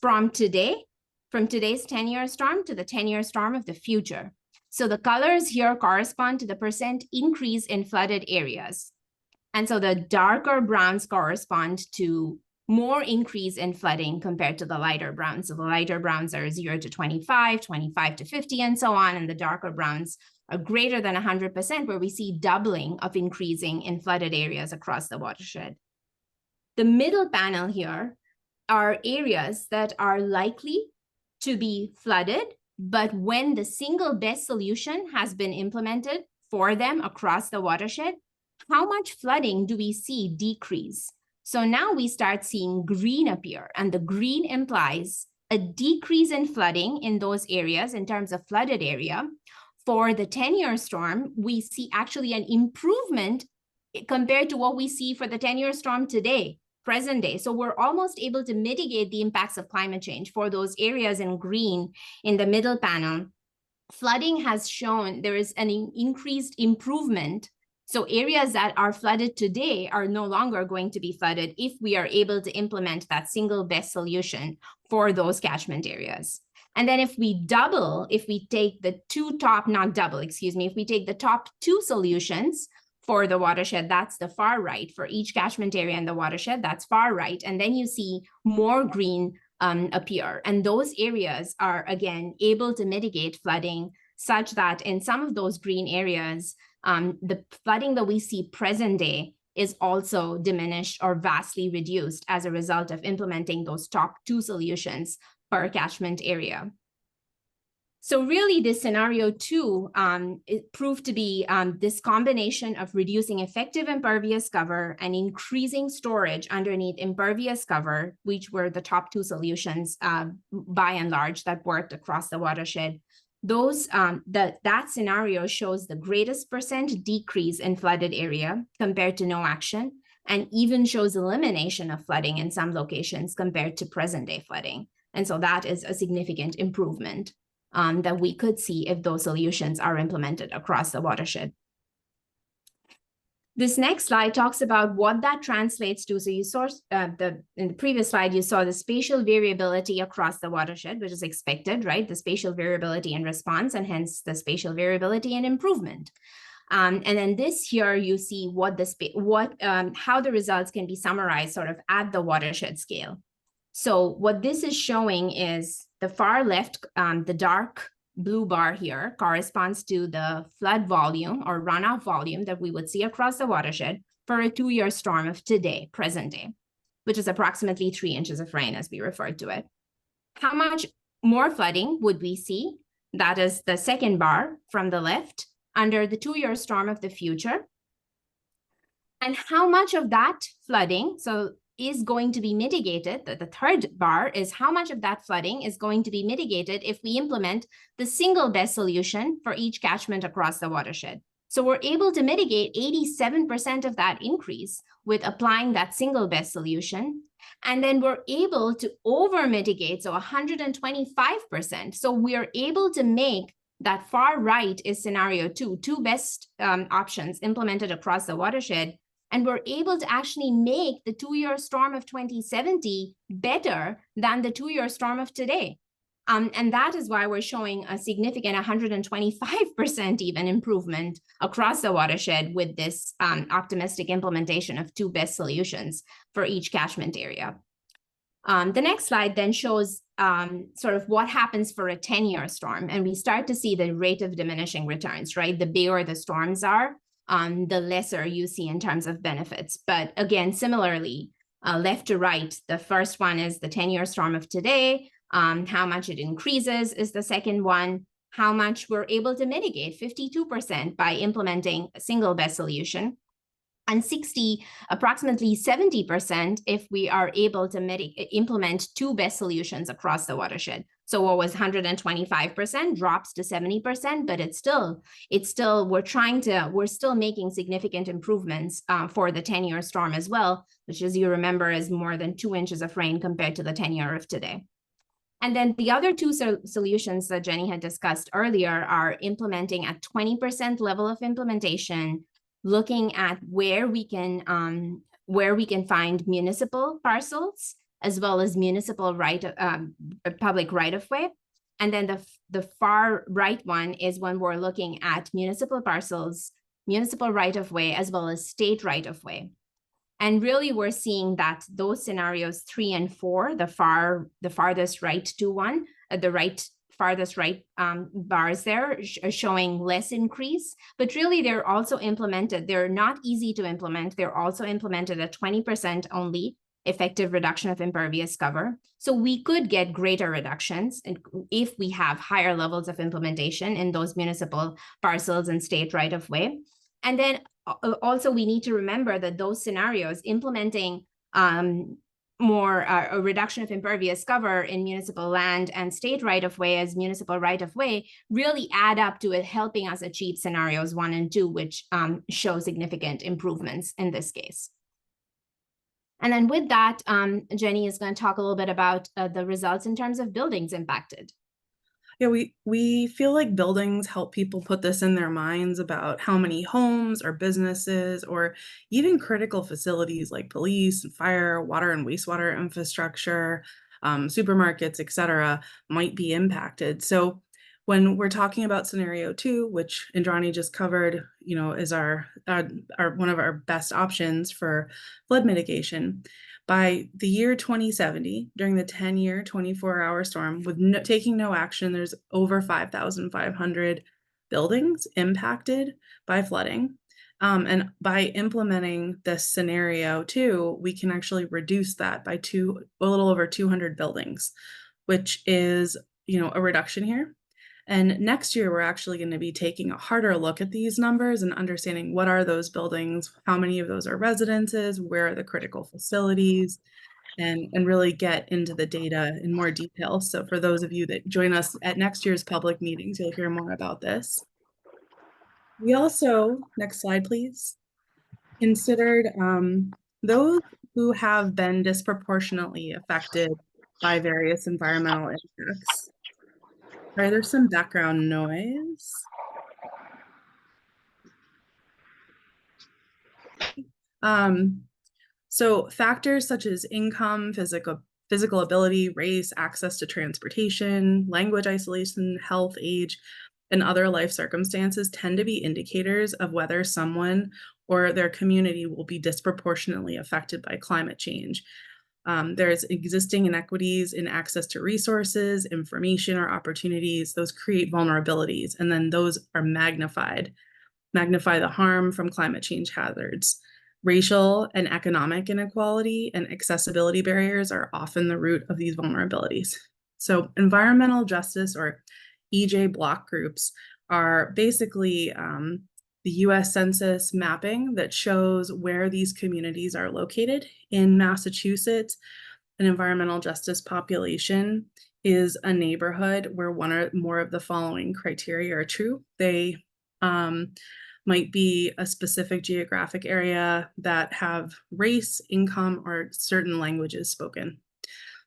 from today's 10-year storm to the 10-year storm of the future. So the colors here correspond to the percent increase in flooded areas. And so the darker browns correspond to more increase in flooding compared to the lighter browns. So the lighter browns are 0 to 25, 25 to 50, and so on. And the darker browns are greater than 100%, where we see doubling of increasing in flooded areas across the watershed. The middle panel here are areas that are likely to be flooded, but when the single best solution has been implemented for them across the watershed, how much flooding do we see decrease? So now we start seeing green appear, and the green implies a decrease in flooding in those areas in terms of flooded area. For the 10-year storm, we see actually an improvement compared to what we see for the 10-year storm today, present day. So we're almost able to mitigate the impacts of climate change for those areas in green in the middle panel. Flooding has shown there is an increased improvement. So areas that are flooded today are no longer going to be flooded if we are able to implement that single best solution for those catchment areas. And then if we take the if we take the top 2 solutions for the watershed, that's the far right. For each catchment area in the watershed, that's far right. And then you see more green appear. And those areas are, again, able to mitigate flooding such that in some of those green areas, the flooding that we see present day is also diminished or vastly reduced as a result of implementing those top 2 solutions per catchment area. So really this scenario 2 it proved to be this combination of reducing effective impervious cover and increasing storage underneath impervious cover, which were the top 2 solutions by and large that worked across the watershed. That scenario shows the greatest percent decrease in flooded area compared to no action, and even shows elimination of flooding in some locations compared to present day flooding. And so that is a significant improvement that we could see if those solutions are implemented across the watershed. This next slide talks about what that translates to. So you saw in the previous slide, you saw the spatial variability across the watershed, which is expected, right? The spatial variability in response, and hence the spatial variability in improvement. And then this here, you see how the results can be summarized sort of at the watershed scale. So what this is showing is the far left, the dark blue bar here corresponds to the flood volume or runoff volume that we would see across the watershed for a 2-year storm of today, present day, which is approximately 3 inches of rain as we referred to it. How much more flooding would we see? That is the second bar from the left under the 2-year storm of the future. And how much of that flooding, so is going to be mitigated, the third bar is how much of that flooding is going to be mitigated if we implement the single best solution for each catchment across the watershed. So we're able to mitigate 87% of that increase with applying that single best solution. And then we're able to over mitigate, so 125%. So we're able to make that far right is scenario two best options implemented across the watershed. And we're able to actually make the 2-year storm of 2070 better than the 2-year storm of today. And that is why we're showing a significant 125% even improvement across the watershed with this optimistic implementation of two best solutions for each catchment area. The next slide then shows sort of what happens for a 10-year storm. And we start to see the rate of diminishing returns, right? The bigger the storms are, the lesser you see in terms of benefits. But again, similarly, left to right, the first one is the 10-year storm of today. How much it increases is the second one. How much we're able to mitigate, 52% by implementing a single best solution. And approximately 70% if we are able to implement two best solutions across the watershed. So what was 125% drops to 70%, but we're still making significant improvements for the 10-year storm as well, which, as you remember, is more than 2 inches of rain compared to the 10-year of today. And then the other two solutions that Jenny had discussed earlier are implementing at 20% level of implementation, looking at where we can find municipal parcels as well as municipal public right-of-way. And then the far right one is when we're looking at municipal parcels, municipal right-of-way, as well as state right-of-way. And really, we're seeing that those scenarios 3 and 4, the farthest right to one, farthest right bars there are showing less increase, but really they're also implemented. They're not easy to implement. They're also implemented at 20% only effective reduction of impervious cover. So we could get greater reductions if we have higher levels of implementation in those municipal parcels and state right-of-way. And then also we need to remember that those scenarios implementing a reduction of impervious cover in municipal land and state right-of-way as municipal right-of-way really add up to it helping us achieve scenarios 1 and 2, which show significant improvements in this case. And then with that, Jenny is going to talk a little bit about the results in terms of buildings impacted. Yeah, we feel like buildings help people put this in their minds about how many homes or businesses or even critical facilities like police, fire, water and wastewater infrastructure, supermarkets, etc., might be impacted. So when we're talking about scenario 2, which Indrani just covered, is our one of our best options for flood mitigation. By the year 2070, during the 10-year, 24-hour storm, with taking no action, there's over 5,500 buildings impacted by flooding. And by implementing this scenario 2, we can actually reduce that by a little over 200 buildings, which is, a reduction here. And next year, we're actually going to be taking a harder look at these numbers and understanding what are those buildings, how many of those are residences, where are the critical facilities, and really get into the data in more detail. So for those of you that join us at next year's public meetings, you'll hear more about this. We also, next slide, please, considered those who have been disproportionately affected by various environmental impacts. Sorry, there's some background noise. So factors such as income, physical ability, race, access to transportation, language isolation, health, age, and other life circumstances tend to be indicators of whether someone or their community will be disproportionately affected by climate change. There's existing inequities in access to resources, information, or opportunities. Those create vulnerabilities, and then those are magnify the harm from climate change hazards. Racial and economic inequality and accessibility barriers are often the root of these vulnerabilities. So environmental justice, or EJ block groups, are basically the US Census mapping that shows where these communities are located. In Massachusetts, an environmental justice population is a neighborhood where one or more of the following criteria are true. They might be a specific geographic area that have race, income, or certain languages spoken.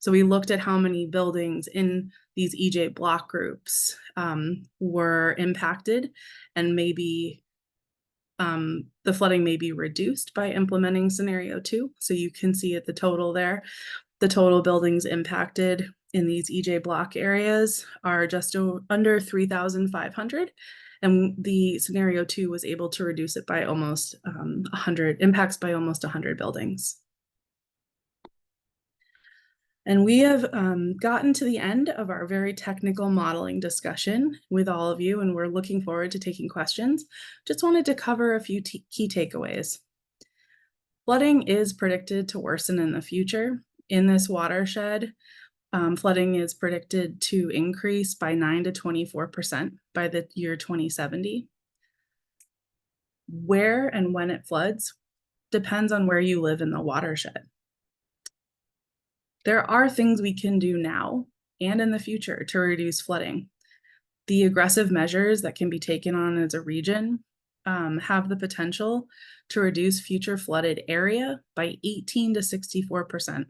So we looked at how many buildings in these EJ block groups were impacted, and maybe the flooding may be reduced by implementing scenario 2. So you can see at the total there, the total buildings impacted in these EJ block areas are just under 3,500. And the scenario 2 was able to reduce it by almost 100, impacts by almost 100 buildings. And we have gotten to the end of our very technical modeling discussion with all of you, and we're looking forward to taking questions. Just wanted to cover a few key takeaways. Flooding is predicted to worsen in the future. In this watershed, flooding is predicted to increase by 9 to 24% by the year 2070. Where and when it floods depends on where you live in the watershed. There are things we can do now and in the future to reduce flooding. The aggressive measures that can be taken on as a region have the potential to reduce future flooded area by 18 to 64%.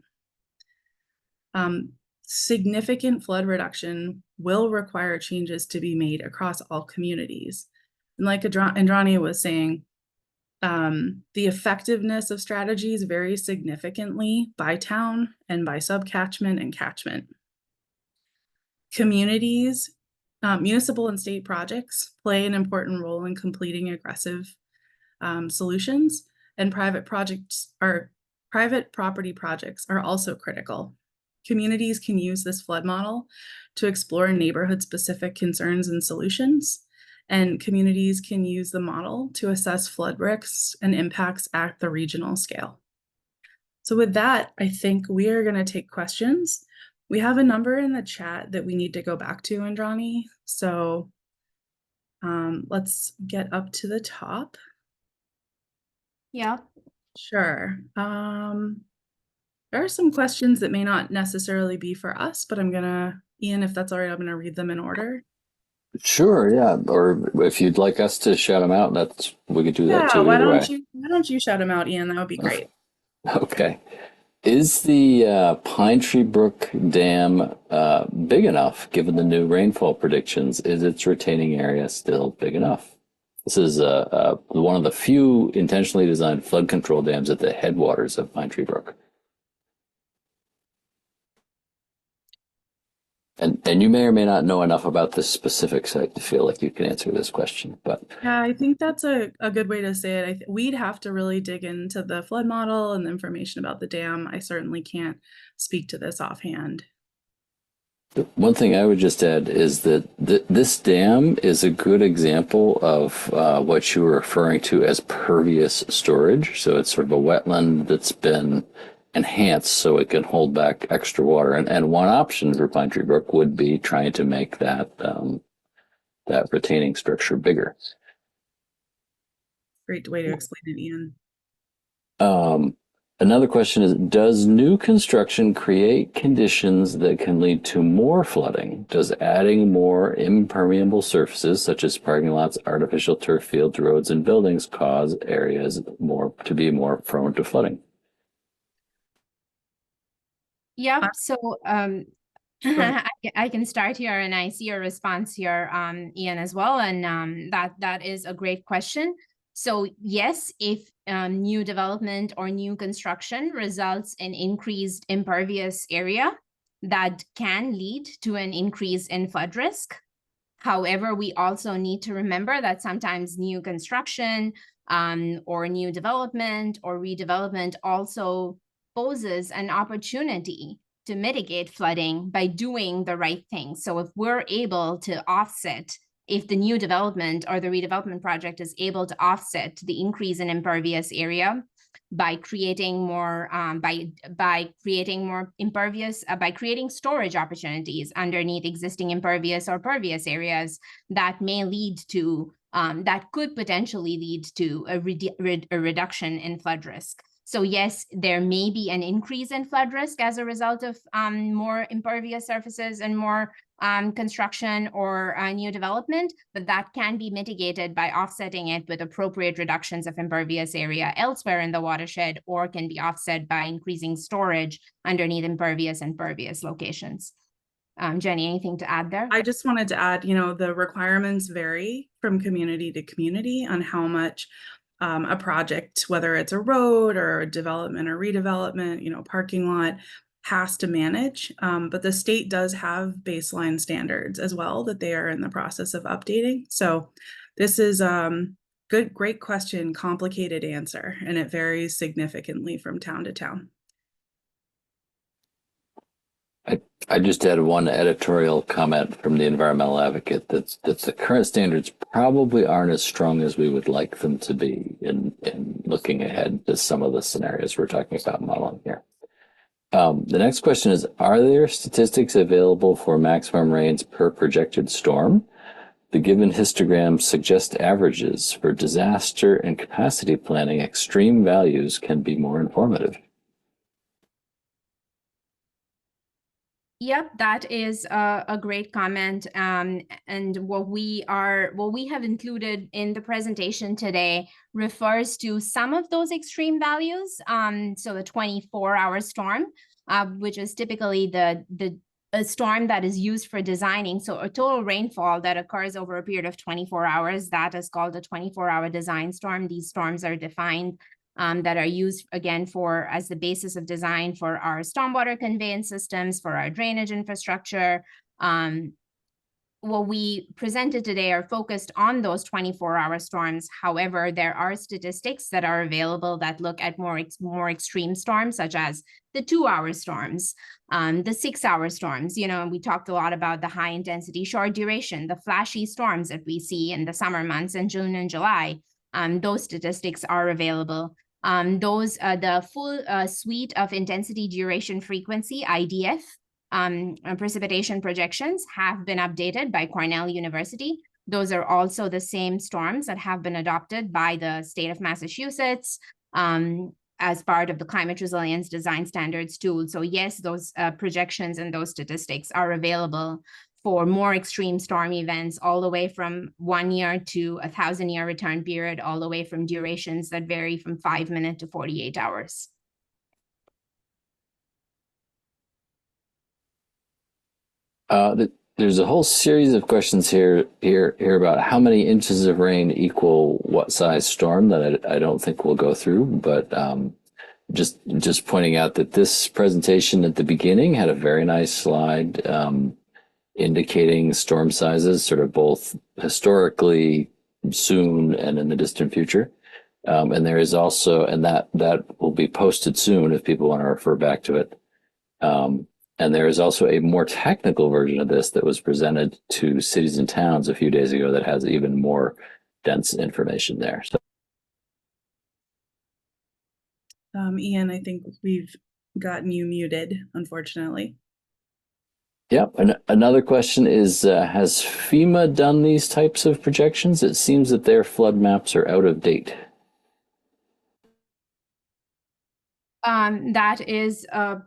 Significant flood reduction will require changes to be made across all communities. And like Andrania was saying, the effectiveness of strategies varies significantly by town and by subcatchment and catchment. Communities, municipal and state projects play an important role in completing aggressive solutions, and private property projects are also critical. Communities can use this flood model to explore neighborhood-specific concerns and solutions, and communities can use the model to assess flood risks and impacts at the regional scale. So with that, I think we are going to take questions. We have a number in the chat that we need to go back to, Andrani. So let's get up to the top. Yeah. Sure. There are some questions that may not necessarily be for us, but Ian, if that's all right, I'm gonna read them in order. Sure, yeah. Or if you'd like us to shout them out, we could do that too. Why either way. don't you shout them out, Ian? That would be great. Okay. Is the Pine Tree Brook Dam big enough, given the new rainfall predictions? Is its retaining area still big enough? This is one of the few intentionally designed flood control dams at the headwaters of Pine Tree Brook. And you may or may not know enough about this specific site to feel like you can answer this question, but yeah, I think that's a good way to say it. We'd have to really dig into the flood model and the information about the dam. I certainly can't speak to this offhand. One thing I would just add is that this dam is a good example of what you were referring to as pervious storage. So it's sort of a wetland that's been enhanced so it can hold back extra water. And one option for Pine Tree Brook would be trying to make that that retaining structure bigger. Great way to explain it, Ian. Another question is, does new construction create conditions that can lead to more flooding? Does adding more impermeable surfaces, such as parking lots, artificial turf fields, roads, and buildings, cause areas to be more prone to flooding? Yeah, so I can start here, and I see your response here, Ian, as well, and that is a great question. So yes, if new development or new construction results in increased impervious area, that can lead to an increase in flood risk. However, we also need to remember that sometimes new construction or new development or redevelopment also poses an opportunity to mitigate flooding by doing the right thing. So if we're able to offset, if the new development or the redevelopment project is able to offset the increase in impervious area by creating more by creating more impervious by creating storage opportunities underneath existing impervious or pervious areas, that may lead to that could potentially lead to a reduction in flood risk. So yes, there may be an increase in flood risk as a result of more impervious surfaces and more construction or new development, but that can be mitigated by offsetting it with appropriate reductions of impervious area elsewhere in the watershed, or can be offset by increasing storage underneath impervious and pervious locations. Jenny, anything to add there? I just wanted to add, the requirements vary from community to community on how much a project, whether it's a road or a development or redevelopment, parking lot, has to manage. But the state does have baseline standards as well that they are in the process of updating. So this is great question, complicated answer, and it varies significantly from town to town. I just add one editorial comment from the Environmental Advocate that the current standards probably aren't as strong as we would like them to be in looking ahead to some of the scenarios we're talking about modeling here. The next question is, are there statistics available for maximum rains per projected storm? The given histograms suggest averages. For disaster and capacity planning, extreme values can be more informative. Yep, that is a great comment. And what we have included in the presentation today refers to some of those extreme values. So the 24-hour storm, which is typically a storm that is used for designing. So a total rainfall that occurs over a period of 24 hours, that is called a 24-hour design storm. These storms are defined that are used again as the basis of design for our stormwater conveyance systems, for our drainage infrastructure. What we presented today are focused on those 24-hour storms. However, there are statistics that are available that look at more extreme storms, such as the 2-hour storms, the 6-hour storms. We talked a lot about the high intensity short duration, the flashy storms that we see in the summer months in June and July. Those statistics are available. The full suite of intensity duration frequency, IDF, precipitation projections have been updated by Cornell University. Those are also the same storms that have been adopted by the state of Massachusetts as part of the climate resilience design standards tool. So yes, those projections and those statistics are available for more extreme storm events, all the way from 1 year to 1,000-year return period, all the way from durations that vary from 5 minutes to 48 hours. There's a whole series of questions here about how many inches of rain equal what size storm that I don't think we'll go through, but just pointing out that this presentation at the beginning had a very nice slide indicating storm sizes, sort of both historically, soon, and in the distant future. And there is also, and that will be posted soon if people want to refer back to it. And there is also a more technical version of this that was presented to cities and towns a few days ago that has even more dense information there. So, Ian, I think we've gotten you muted, unfortunately. Yep. Another question is, has FEMA done these types of projections? It seems that their flood maps are out of date. That is a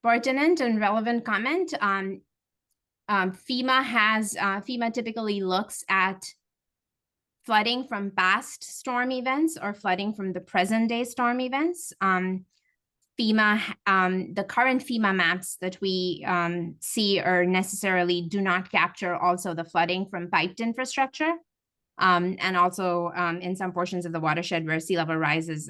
pertinent and relevant comment. FEMA typically looks at flooding from past storm events or flooding from the present day storm events. The current FEMA maps that we see do not capture also the flooding from piped infrastructure. And also in some portions of the watershed where sea level rise is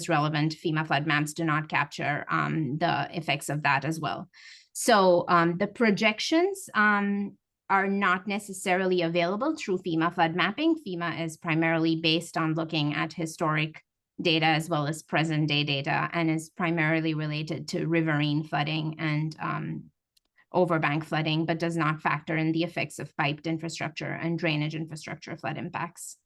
relevant, FEMA flood maps do not capture the effects of that as well. So the projections are not necessarily available through FEMA flood mapping. FEMA is primarily based on looking at historic data as well as present day data, and is primarily related to riverine flooding and overbank flooding, but does not factor in the effects of piped infrastructure and drainage infrastructure flood impacts.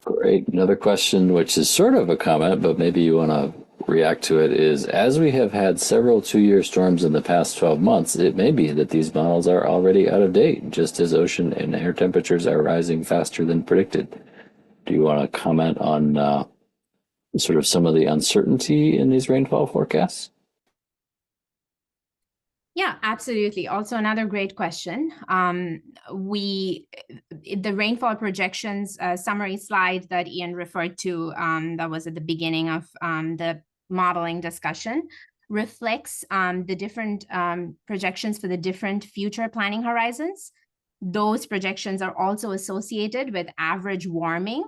Great. Another question, which is sort of a comment, but maybe you want to react to it is, as we have had several 2-year storms in the past 12 months, it may be that these models are already out of date, just as ocean and air temperatures are rising faster than predicted. Do you want to comment on sort of some of the uncertainty in these rainfall forecasts? Yeah, absolutely. Also, another great question. The rainfall projections summary slide that Ian referred to, that was at the beginning of the modeling discussion, reflects the different projections for the different future planning horizons. Those projections are also associated with average warming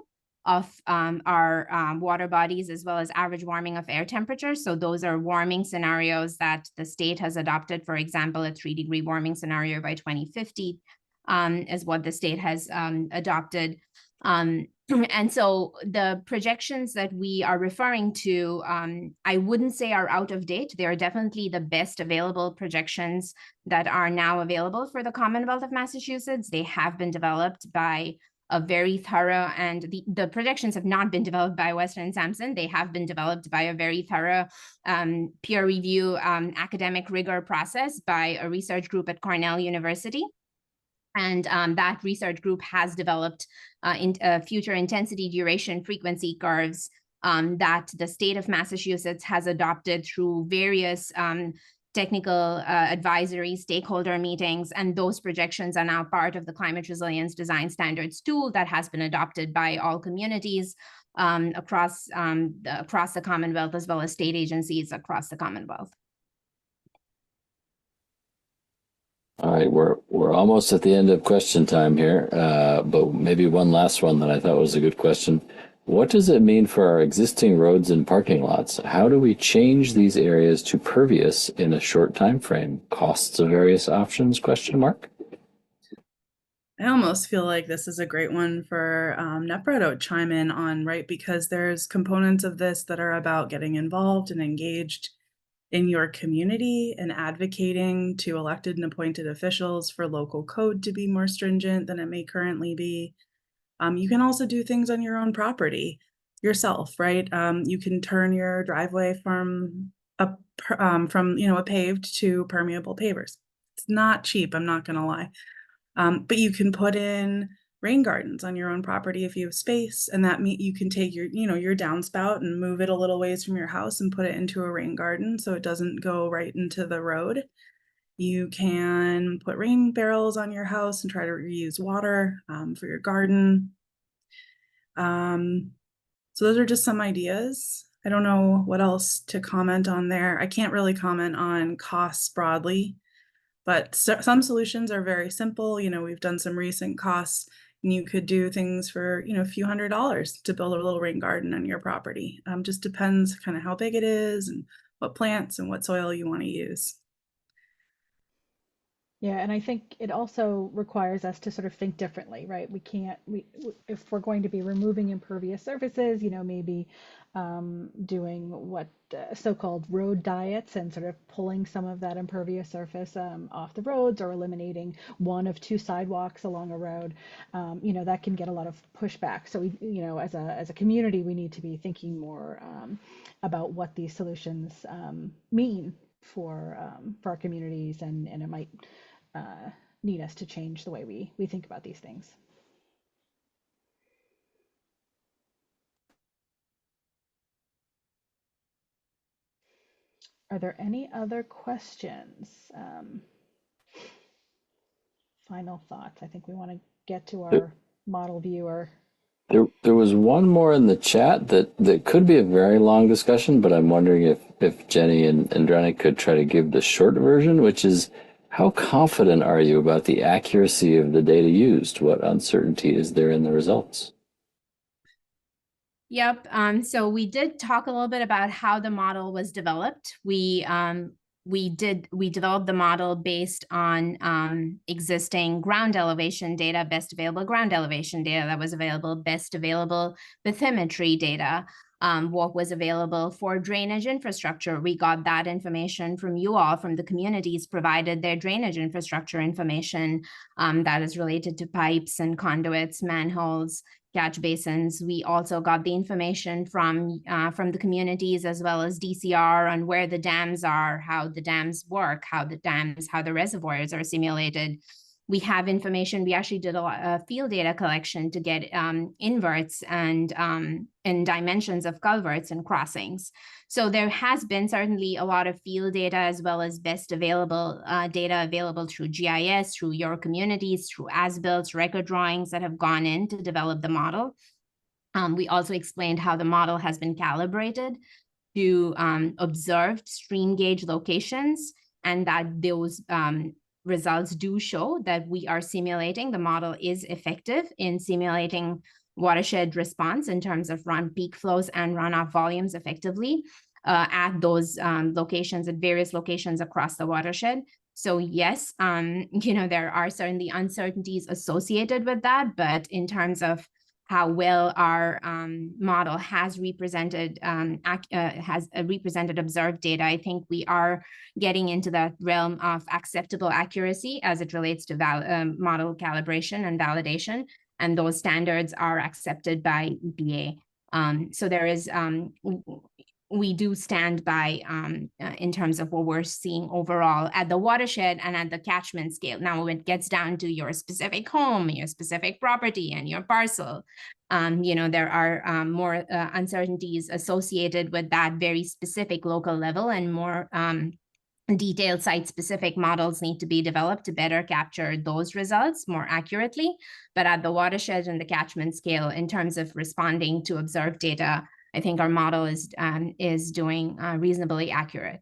of our water bodies, as well as average warming of air temperature. So those are warming scenarios that the state has adopted. For example, a 3-degree warming scenario by 2050 is what the state has adopted. And so the projections that we are referring to, I wouldn't say are out of date. They are definitely the best available projections that are now available for the Commonwealth of Massachusetts. They have been developed by a very thorough, and the projections have not been developed by Weston and Sampson. They have been developed by a very thorough peer review academic rigor process by a research group at Cornell University. And that research group has developed future intensity, duration, frequency curves that the state of Massachusetts has adopted through various technical advisory stakeholder meetings, and those projections are now part of the Climate Resilience Design Standards tool that has been adopted by all communities across the Commonwealth, as well as state agencies across the Commonwealth. All right, we're almost at the end of question time here, but maybe one last one that I thought was a good question. What does it mean for our existing roads and parking lots? How do we change these areas to pervious in a short time frame? Costs of various options, question mark? I almost feel like this is a great one for Nepra to chime in on, right? Because there's components of this that are about getting involved and engaged in your community and advocating to elected and appointed officials for local code to be more stringent than it may currently be. You can also do things on your own property yourself, right? You can turn your driveway from a paved to permeable pavers. It's not cheap, I'm not gonna lie. But you can put in rain gardens on your own property if you have space, and that you can take your downspout and move it a little ways from your house and put it into a rain garden so it doesn't go right into the road. You can put rain barrels on your house and try to reuse water for your garden. So those are just some ideas. I don't know what else to comment on there. I can't really comment on costs broadly, but some solutions are very simple. We've done some recent costs, and you could do things for, a few $100s to build a little rain garden on your property. Just depends kind of how big it is and what plants and what soil you want to use. Yeah, and I think it also requires us to sort of think differently, right? If we're going to be removing impervious surfaces, maybe doing what so-called road diets and sort of pulling some of that impervious surface off the roads, or eliminating one of 2 sidewalks along a road, that can get a lot of pushback. So we, as a community, we need to be thinking more about what these solutions mean for our communities, and it might need us to change the way we think about these things. Are there any other questions? Final thoughts. I think we want to get to our model viewer. There was one more in the chat that could be a very long discussion, but I'm wondering if Jenny and Drenny could try to give the short version, which is, how confident are you about the accuracy of the data used? What uncertainty is there in the results? Yep. So we did talk a little bit about how the model was developed. We developed the model based on existing ground elevation data, best available ground elevation data that was available, best available bathymetry data, what was available for drainage infrastructure. We got that information from you all, from the communities provided their drainage infrastructure information that is related to pipes and conduits, manholes, catch basins. We also got the information from the communities as well as DCR on where the dams are, how the dams work, how the reservoirs are simulated. We have information. We actually did a field data collection to get inverts and dimensions of culverts and crossings. So there has been certainly a lot of field data as well as best available data available through GIS, through your communities, through as-built record drawings that have gone in to develop the model. We also explained how the model has been calibrated to observed stream gauge locations, and that those results do show that we are simulating, the model is effective in simulating watershed response in terms of run peak flows and runoff volumes effectively at those locations, at various locations across the watershed. So yes, there are certainly uncertainties associated with that, but in terms of how well our model has represented observed data, I think we are getting into the realm of acceptable accuracy as it relates to model calibration and validation, and those standards are accepted by EPA. So there is, we do stand by in terms of what we're seeing overall at the watershed and at the catchment scale. Now, when it gets down to your specific home, your specific property, and your parcel, there are more uncertainties associated with that very specific local level, and more detailed site-specific models need to be developed to better capture those results more accurately. But at the watershed and the catchment scale, in terms of responding to observed data, I think our model is doing reasonably accurate.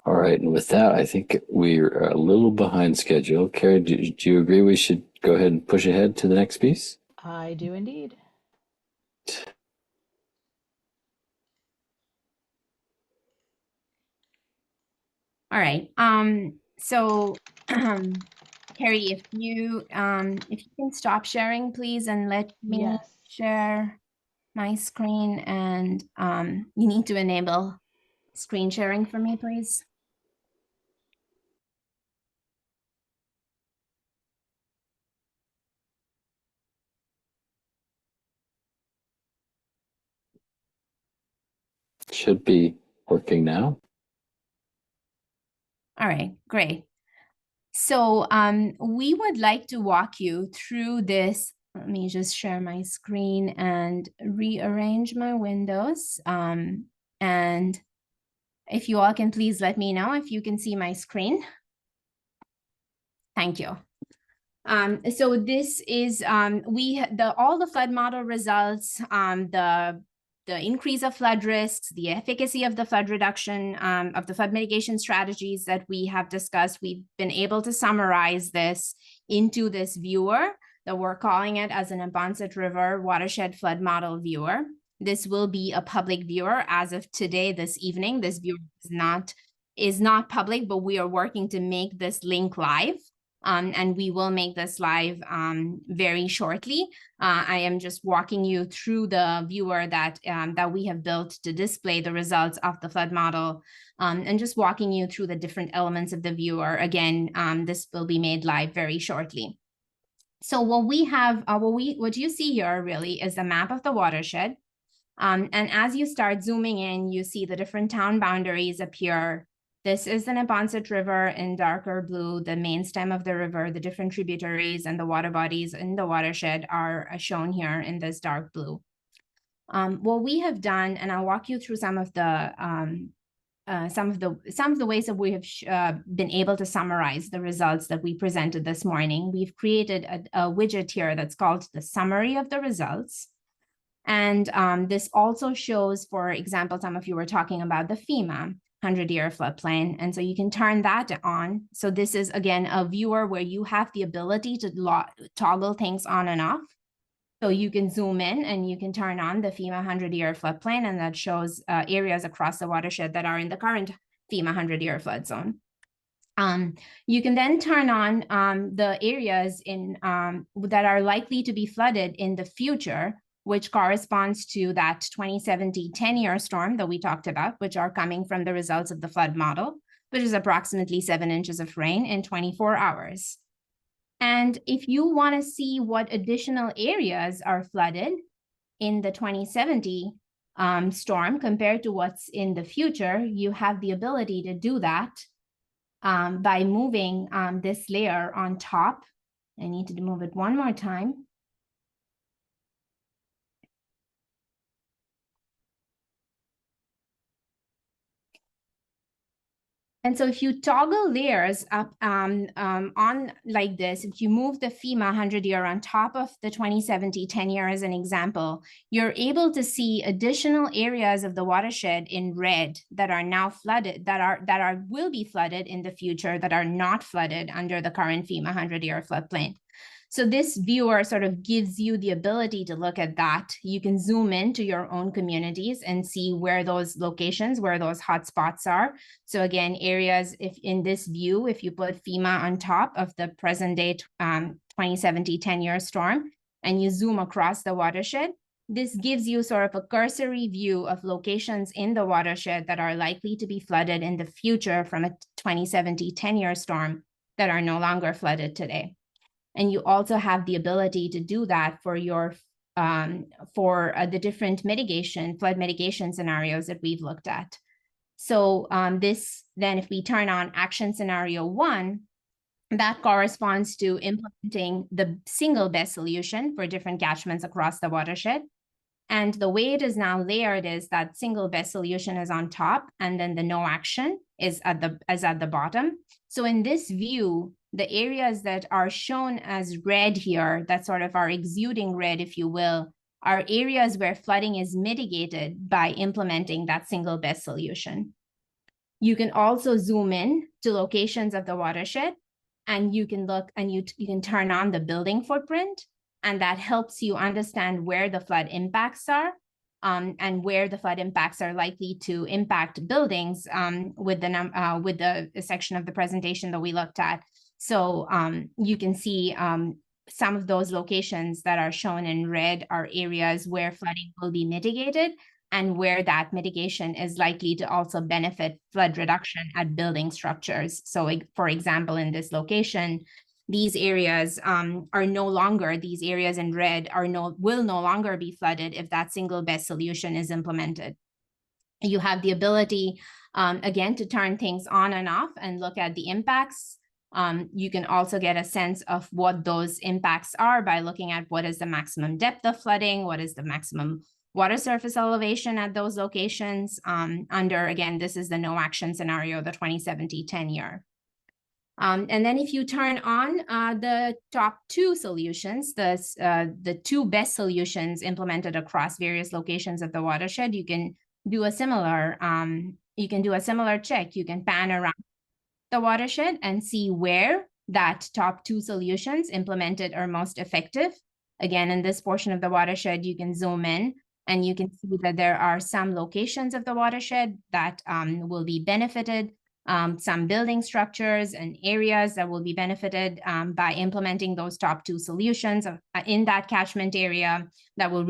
All right, and with that, I think we're a little behind schedule. Carrie, do you agree we should go ahead and push ahead to the next piece? I do indeed. All right. So Carrie, if you can stop sharing, please, and let me share my screen, and you need to enable screen sharing for me, please. Should be working now. All right, great. So we would like to walk you through this. Let me just share my screen and rearrange my windows. And if you all can please let me know if you can see my screen. Thank you. So this is all the flood model results, the increase of flood risks, the efficacy of the flood reduction, of the flood mitigation strategies that we have discussed. We've been able to summarize this into this viewer that we're calling it as an Neponset River watershed flood model viewer. This will be a public viewer as of today, this evening. This viewer is not public, but we are working to make this link live. And we will make this live very shortly. I am just walking you through the viewer that we have built to display the results of the flood model, and just walking you through the different elements of the viewer. Again, this will be made live very shortly. So what we have, what you see here really is the map of the watershed. And as you start zooming in, you see the different town boundaries appear. This is the Neponset River in darker blue, the main stem of the river, the different tributaries and the water bodies in the watershed are shown here in this dark blue. What we have done, and I'll walk you through some of the ways that we have been able to summarize the results that we presented this morning. We've created a widget here that's called the summary of the results. And this also shows, for example, some of you were talking about the FEMA 100-year floodplain. And so you can turn that on. So this is, again, a viewer where you have the ability to toggle things on and off. So you can zoom in and you can turn on the FEMA 100-year floodplain, and that shows areas across the watershed that are in the current FEMA 100-year flood zone. You can then turn on the areas that are likely to be flooded in the future, which corresponds to that 2070 10-year storm that we talked about, which are coming from the results of the flood model, which is approximately 7 inches of rain in 24 hours. And if you want to see what additional areas are flooded in the 2070 storm compared to what's in the future, you have the ability to do that by moving this layer on top. I need to move it one more time. And so if you toggle layers up on like this, if you move the FEMA 100-year on top of the 2070 10-year as an example, you're able to see additional areas of the watershed in red that are now flooded, that will be flooded in the future, that are not flooded under the current FEMA 100-year floodplain. So this viewer sort of gives you the ability to look at that. You can zoom into your own communities and see where those locations, where those hotspots are. So again, areas, if in this view, if you put FEMA on top of the present day 2070 10-year storm, and you zoom across the watershed, this gives you sort of a cursory view of locations in the watershed that are likely to be flooded in the future from a 2070 10-year storm that are no longer flooded today. And you also have the ability to do that for your the different flood mitigation scenarios that we've looked at. So then if we turn on action scenario 1, that corresponds to implementing the single best solution for different catchments across the watershed. And the way it is now layered is that single best solution is on top, and then the no action is at the bottom. So in this view, the areas that are shown as red here, that sort of are exuding red, if you will, are areas where flooding is mitigated by implementing that single best solution. You can also zoom in to locations of the watershed, and you can look and you can turn on the building footprint, and that helps you understand where the flood impacts are, and where the flood impacts are likely to impact buildings with the section of the presentation that we looked at. So you can see some of those locations that are shown in red are areas where flooding will be mitigated and where that mitigation is likely to also benefit flood reduction at building structures. So for example, in this location, these areas these areas in red will no longer be flooded if that single best solution is implemented. You have the ability, again, to turn things on and off and look at the impacts. You can also get a sense of what those impacts are by looking at what is the maximum depth of flooding, what is the maximum water surface elevation at those locations again, this is the no action scenario, the 2070 10-year. And then if you turn on the top two solutions, the two best solutions implemented across various locations of the watershed, you can do a similar check. You can pan around the watershed and see where that top two solutions implemented are most effective. Again, in this portion of the watershed, you can zoom in and you can see that there are some locations of the watershed that will be benefited, some building structures and areas that will be benefited by implementing those top two solutions in that catchment area that will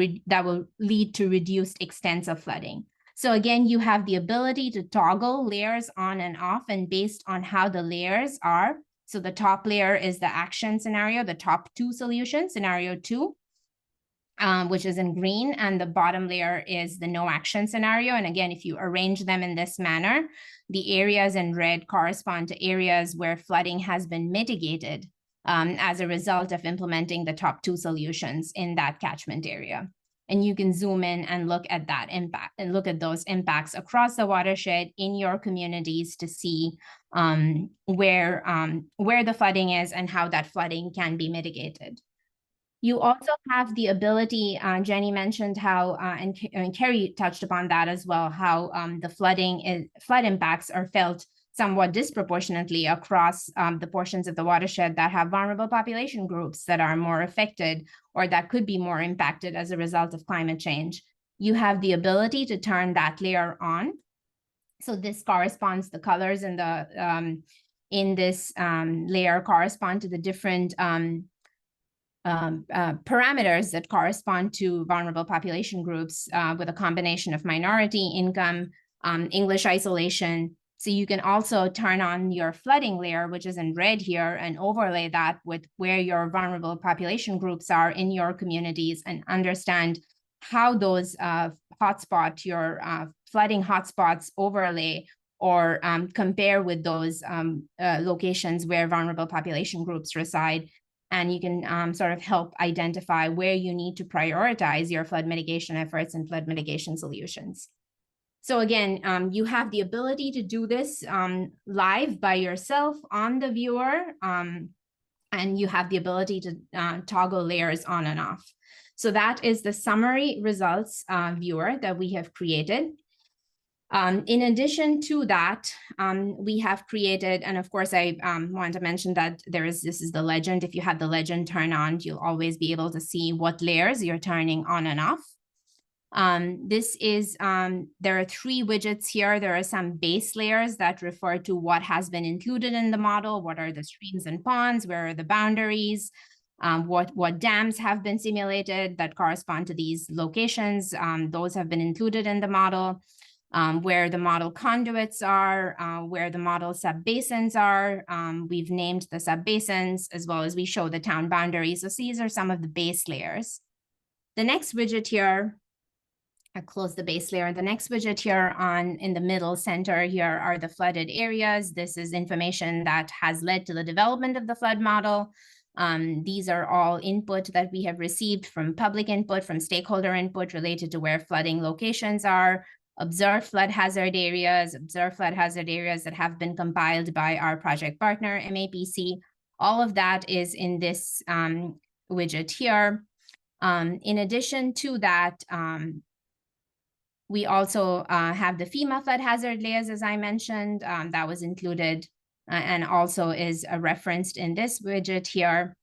lead to reduced extents of flooding. So again, you have the ability to toggle layers on and off, and based on how the layers are. So the top layer is the action scenario, the top two solutions, scenario 2, which is in green, and the bottom layer is the no action scenario. And again, if you arrange them in this manner, the areas in red correspond to areas where flooding has been mitigated as a result of implementing the top two solutions in that catchment area. And you can zoom in and look at that impact and look at those impacts across the watershed in your communities to see where the flooding is and how that flooding can be mitigated. You also have the ability, Jenny mentioned how, and Carrie touched upon that as well, how the flood impacts are felt somewhat disproportionately across the portions of the watershed that have vulnerable population groups that are more affected or that could be more impacted as a result of climate change. You have the ability to turn that layer on. So this corresponds, the colors in this layer correspond to the different parameters that correspond to vulnerable population groups with a combination of minority, income, English isolation, So you can also turn on your flooding layer, which is in red here, and overlay that with where your vulnerable population groups are in your communities and understand how those your flooding hotspots overlay or compare with those locations where vulnerable population groups reside. And you can sort of help identify where you need to prioritize your flood mitigation efforts and flood mitigation solutions. So again, you have the ability to do this live by yourself on the viewer, and you have the ability to toggle layers on and off. So that is the summary results viewer that we have created. In addition to that, we have created, and of course, I want to mention that this is the legend. If you have the legend turned on, you'll always be able to see what layers you're turning on and off. There are 3 widgets here. There are some base layers that refer to what has been included in the model. What are the streams and ponds? Where are the boundaries? What dams have been simulated that correspond to these locations? Those have been included in the model. Where the model conduits are, where the model subbasins are. We've named the subbasins as well as we show the town boundaries. So these are some of the base layers. The next widget here, I close the base layer. The next widget here in the middle center here are the flooded areas. This is information that has led to the development of the flood model. These are all input that we have received from public input, from stakeholder input related to where flooding locations are, observed flood hazard areas that have been compiled by our project partner, MAPC. All of that is in this widget here. In addition to that, we also have the FEMA flood hazard layers, as I mentioned, that was included and also is referenced in this widget here.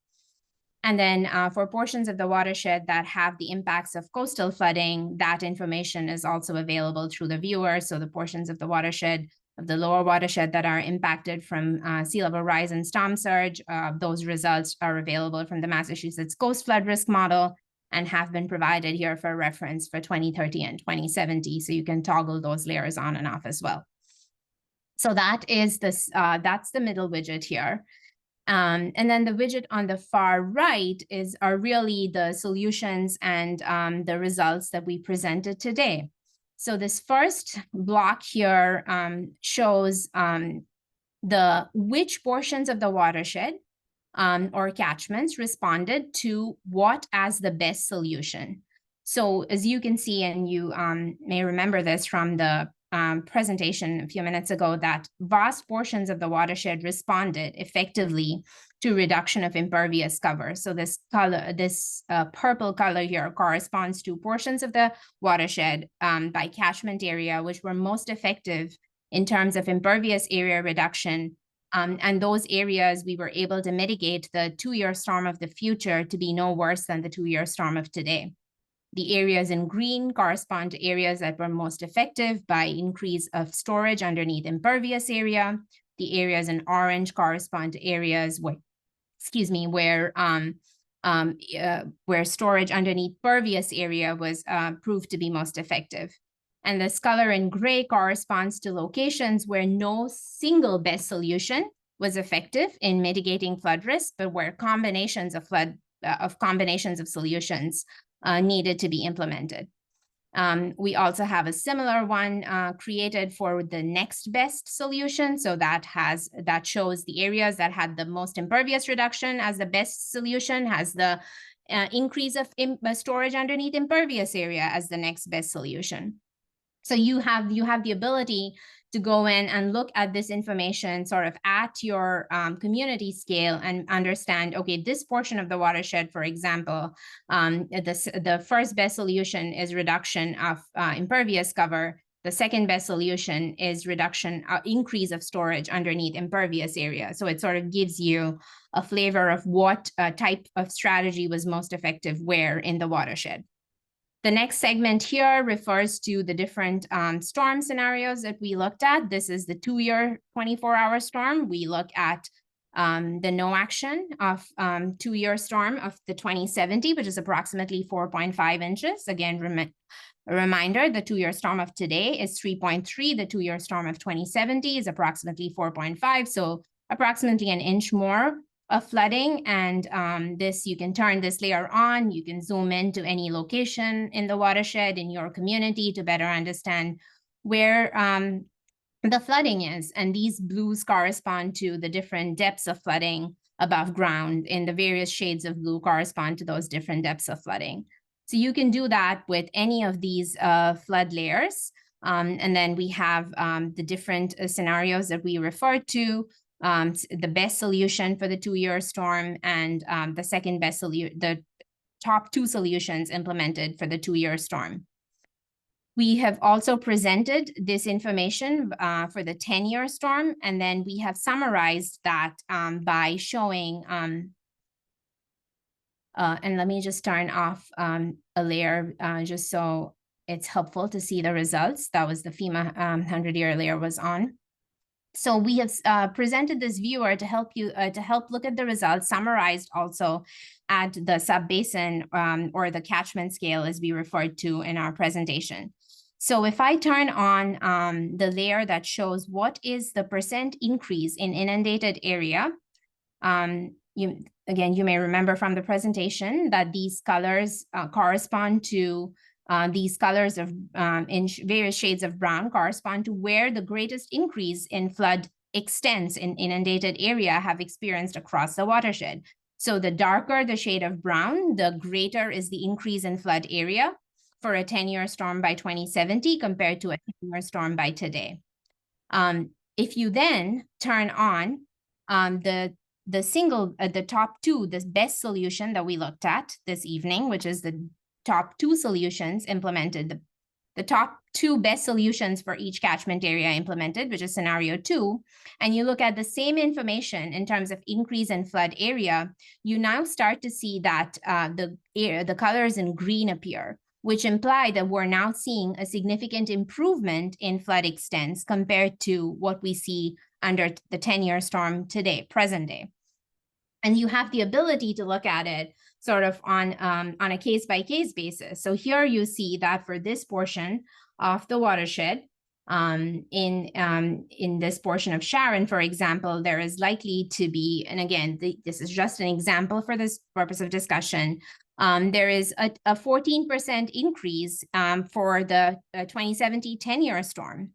And then for portions of the watershed that have the impacts of coastal flooding, that information is also available through the viewer. So the portions of the watershed, of the lower watershed that are impacted from sea level rise and storm surge, those results are available from the Massachusetts Coast Flood Risk Model and have been provided here for reference for 2030 and 2070. So you can toggle those layers on and off as well. So that is that's the middle widget here. And then the widget on the far right are really the solutions and the results that we presented today. So this first block here shows which portions of the watershed or catchments responded to what as the best solution. So as you can see, and you may remember this from the presentation a few minutes ago, that vast portions of the watershed responded effectively to reduction of impervious cover. So this color, this purple color here corresponds to portions of the watershed by catchment area, which were most effective in terms of impervious area reduction. And those areas, we were able to mitigate the 2-year storm of the future to be no worse than the 2-year storm of today. The areas in green correspond to areas that were most effective by increase of storage underneath impervious area. The areas in orange correspond to areas where storage underneath pervious area was proved to be most effective. And this color in gray corresponds to locations where no single best solution was effective in mitigating flood risk, but where combinations of solutions needed to be implemented. We also have a similar one created for the next best solution. So that shows the areas that had the most impervious reduction as the best solution, has the increase of storage underneath impervious area as the next best solution. So you have the ability to go in and look at this information sort of at your community scale and understand, okay, this portion of the watershed, for example, the first best solution is reduction of impervious cover. The second best solution is increase of storage underneath impervious area. So it sort of gives you a flavor of what type of strategy was most effective where in the watershed. The next segment here refers to the different storm scenarios that we looked at. This is the 2-year 24-hour storm. We look at the no action of 2-year storm of the 2070, which is approximately 4.5 inches. Again, A reminder, the 2-year storm of today is 3.3. The 2-year storm of 2070 is approximately 4.5. So approximately an inch more of flooding. And this, you can turn this layer on. You can zoom into any location in the watershed in your community to better understand where the flooding is. And these blues correspond to the different depths of flooding above ground, and the various shades of blue correspond to those different depths of flooding. So you can do that with any of these flood layers. And then we have the different scenarios that we refer to, the best solution for the 2-year storm, and the second best solution, the top 2 solutions implemented for the 2-year storm. We have also presented this information for the 10-year storm, and then we have summarized that by showing, and let me just turn off a layer just so it's helpful to see the results. That was the FEMA 100-year layer was on. So we have presented this viewer to help you to help look at the results, summarized also at the sub-basin or the catchment scale, as we referred to in our presentation. So if I turn on the layer that shows what is the percent increase in inundated area, you may remember from the presentation that these colors correspond to these colors of in various shades of brown correspond to where the greatest increase in flood extents in inundated area have experienced across the watershed. So the darker the shade of brown, the greater is the increase in flood area for a 10-year storm by 2070 compared to a 10-year storm by today. If you then turn on the top 2, the best solution that we looked at this evening, which is the top 2 solutions implemented, the top 2 best solutions for each catchment area implemented, which is scenario 2, and you look at the same information in terms of increase in flood area, you now start to see that the colors in green appear, which imply that we're now seeing a significant improvement in flood extents compared to what we see under the 10-year storm today, present day. And you have the ability to look at it sort of on a case-by-case basis. So here you see that for this portion of the watershed, in this portion of Sharon, for example, there is likely to be, and again, this is just an example for this purpose of discussion, there is a 14% increase for the 2070 10-year storm.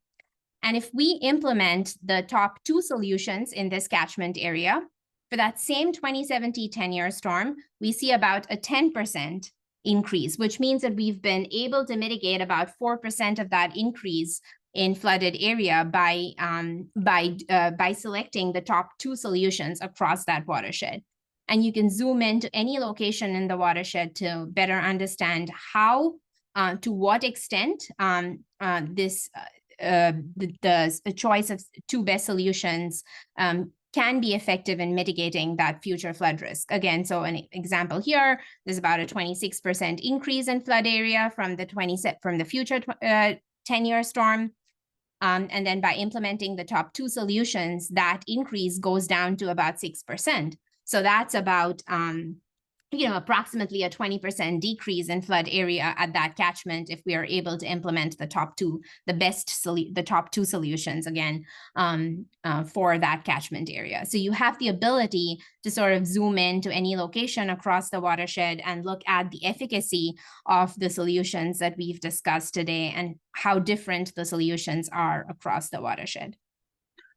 And if we implement the top 2 solutions in this catchment area, for that same 2070 10-year storm, we see about a 10% increase, which means that we've been able to mitigate about 4% of that increase in flooded area by selecting the top 2 solutions across that watershed. And you can zoom into any location in the watershed to better understand how, to what extent the choice of 2 best solutions can be effective in mitigating that future flood risk. Again, so an example here, there's about a 26% increase in flood area from the future 10-year storm. And then by implementing the top 2 solutions, that increase goes down to about 6%. So that's about approximately a 20% decrease in flood area at that catchment if we are able to implement the top 2, the top 2 solutions again for that catchment area. So you have the ability to sort of zoom in to any location across the watershed and look at the efficacy of the solutions that we've discussed today and how different the solutions are across the watershed.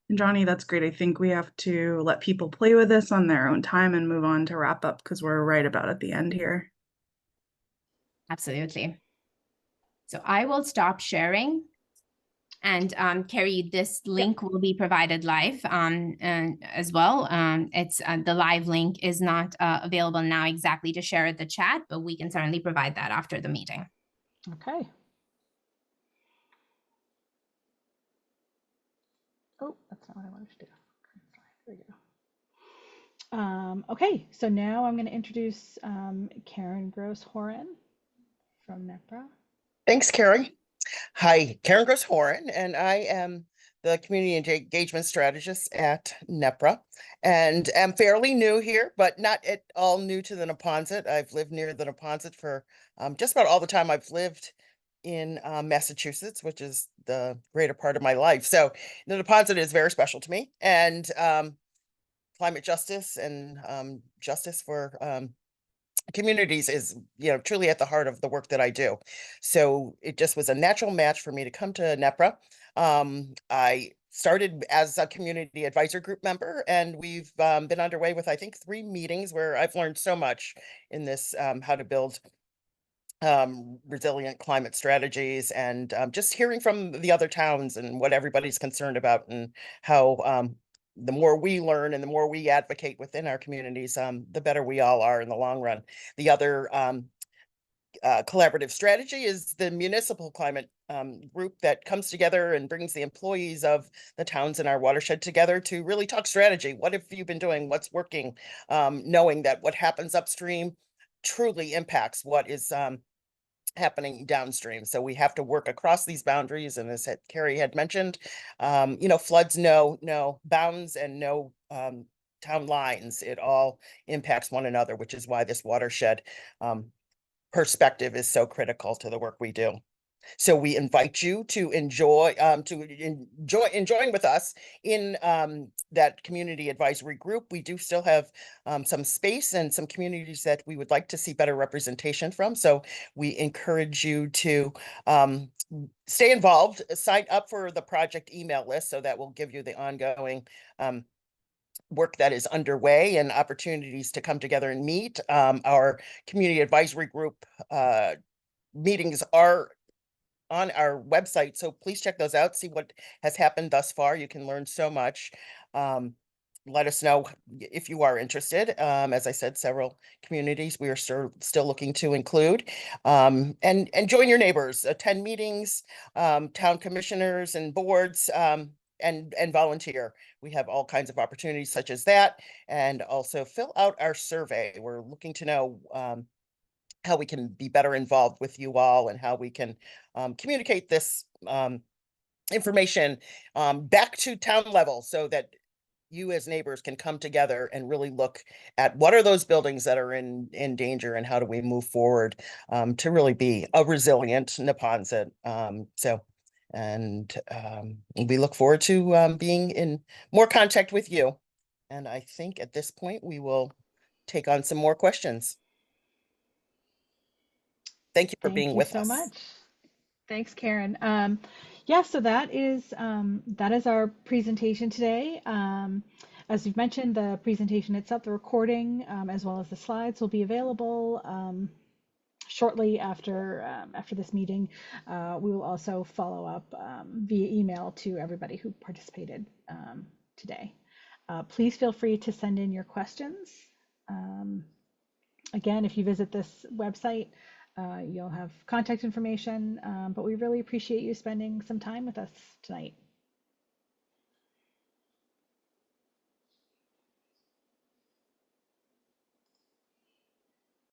And Johnny, that's great. I think we have to let people play with this on their own time and move on to wrap up because we're right about at the end here. Absolutely. So I will stop sharing. And Carrie, this link will be provided live as well. It's the live link is not available now exactly to share the chat, but we can certainly provide that after the meeting. Okay. Oh, that's not what I wanted to do. There we go. Okay, so now I'm going to introduce Karen Gross-Horan from NEPRA. Thanks, Carrie. Hi, Karen Gross-Horan, and I am the Community Engagement Strategist at NEPRA, and am fairly new here, but not at all new to the Neponset. I've lived near the Neponset for just about all the time I've lived in Massachusetts, which is the greater part of my life. So the Neponset is very special to me, and climate justice and justice for communities is, truly at the heart of the work that I do. So it just was a natural match for me to come to NEPRA. I started as a community advisor group member, and we've been underway with, I think, 3 meetings where I've learned so much in this, how to build resilient climate strategies, and just hearing from the other towns and what everybody's concerned about, and how the more we learn and the more we advocate within our communities, the better we all are in the long run. The other collaborative strategy is the municipal climate group that comes together and brings the employees of the towns in our watershed together to really talk strategy. What have you been doing? What's working? Knowing that what happens upstream truly impacts what is happening downstream. So we have to work across these boundaries. And as Carrie had mentioned, floods no bounds and no town lines. It all impacts one another, which is why this watershed perspective is so critical to the work we do. So we invite you to enjoying with us in that community advisory group. We do still have some space and some communities that we would like to see better representation from. So we encourage you to stay involved, sign up for the project email list, so that will give you the ongoing work that is underway and opportunities to come together and meet. Our community advisory group meetings are on our website, so please check those out, see what has happened thus far. You can learn so much. Let us know if you are interested. As I said, several communities we are still looking to include. And join your neighbors, attend meetings, town commissioners and boards, and volunteer. We have all kinds of opportunities such as that, and also fill out our survey. We're looking to know how we can be better involved with you all, and how we can communicate this information back to town level, so that you as neighbors can come together and really look at what are those buildings that are in danger, and how do we move forward to really be a resilient Neponset. We look forward to being in more contact with you. And I think at this point we will take on some more questions. Thank you for being Thank you with so us. much. Thanks, Karen. Yeah, so that is our presentation today. As you've mentioned, the presentation itself, the recording, as well as the slides, will be available shortly after this meeting. We will also follow up via email to everybody who participated today. Please feel free to send in your questions. Again, if you visit this website, you'll have contact information, but we really appreciate you spending some time with us tonight.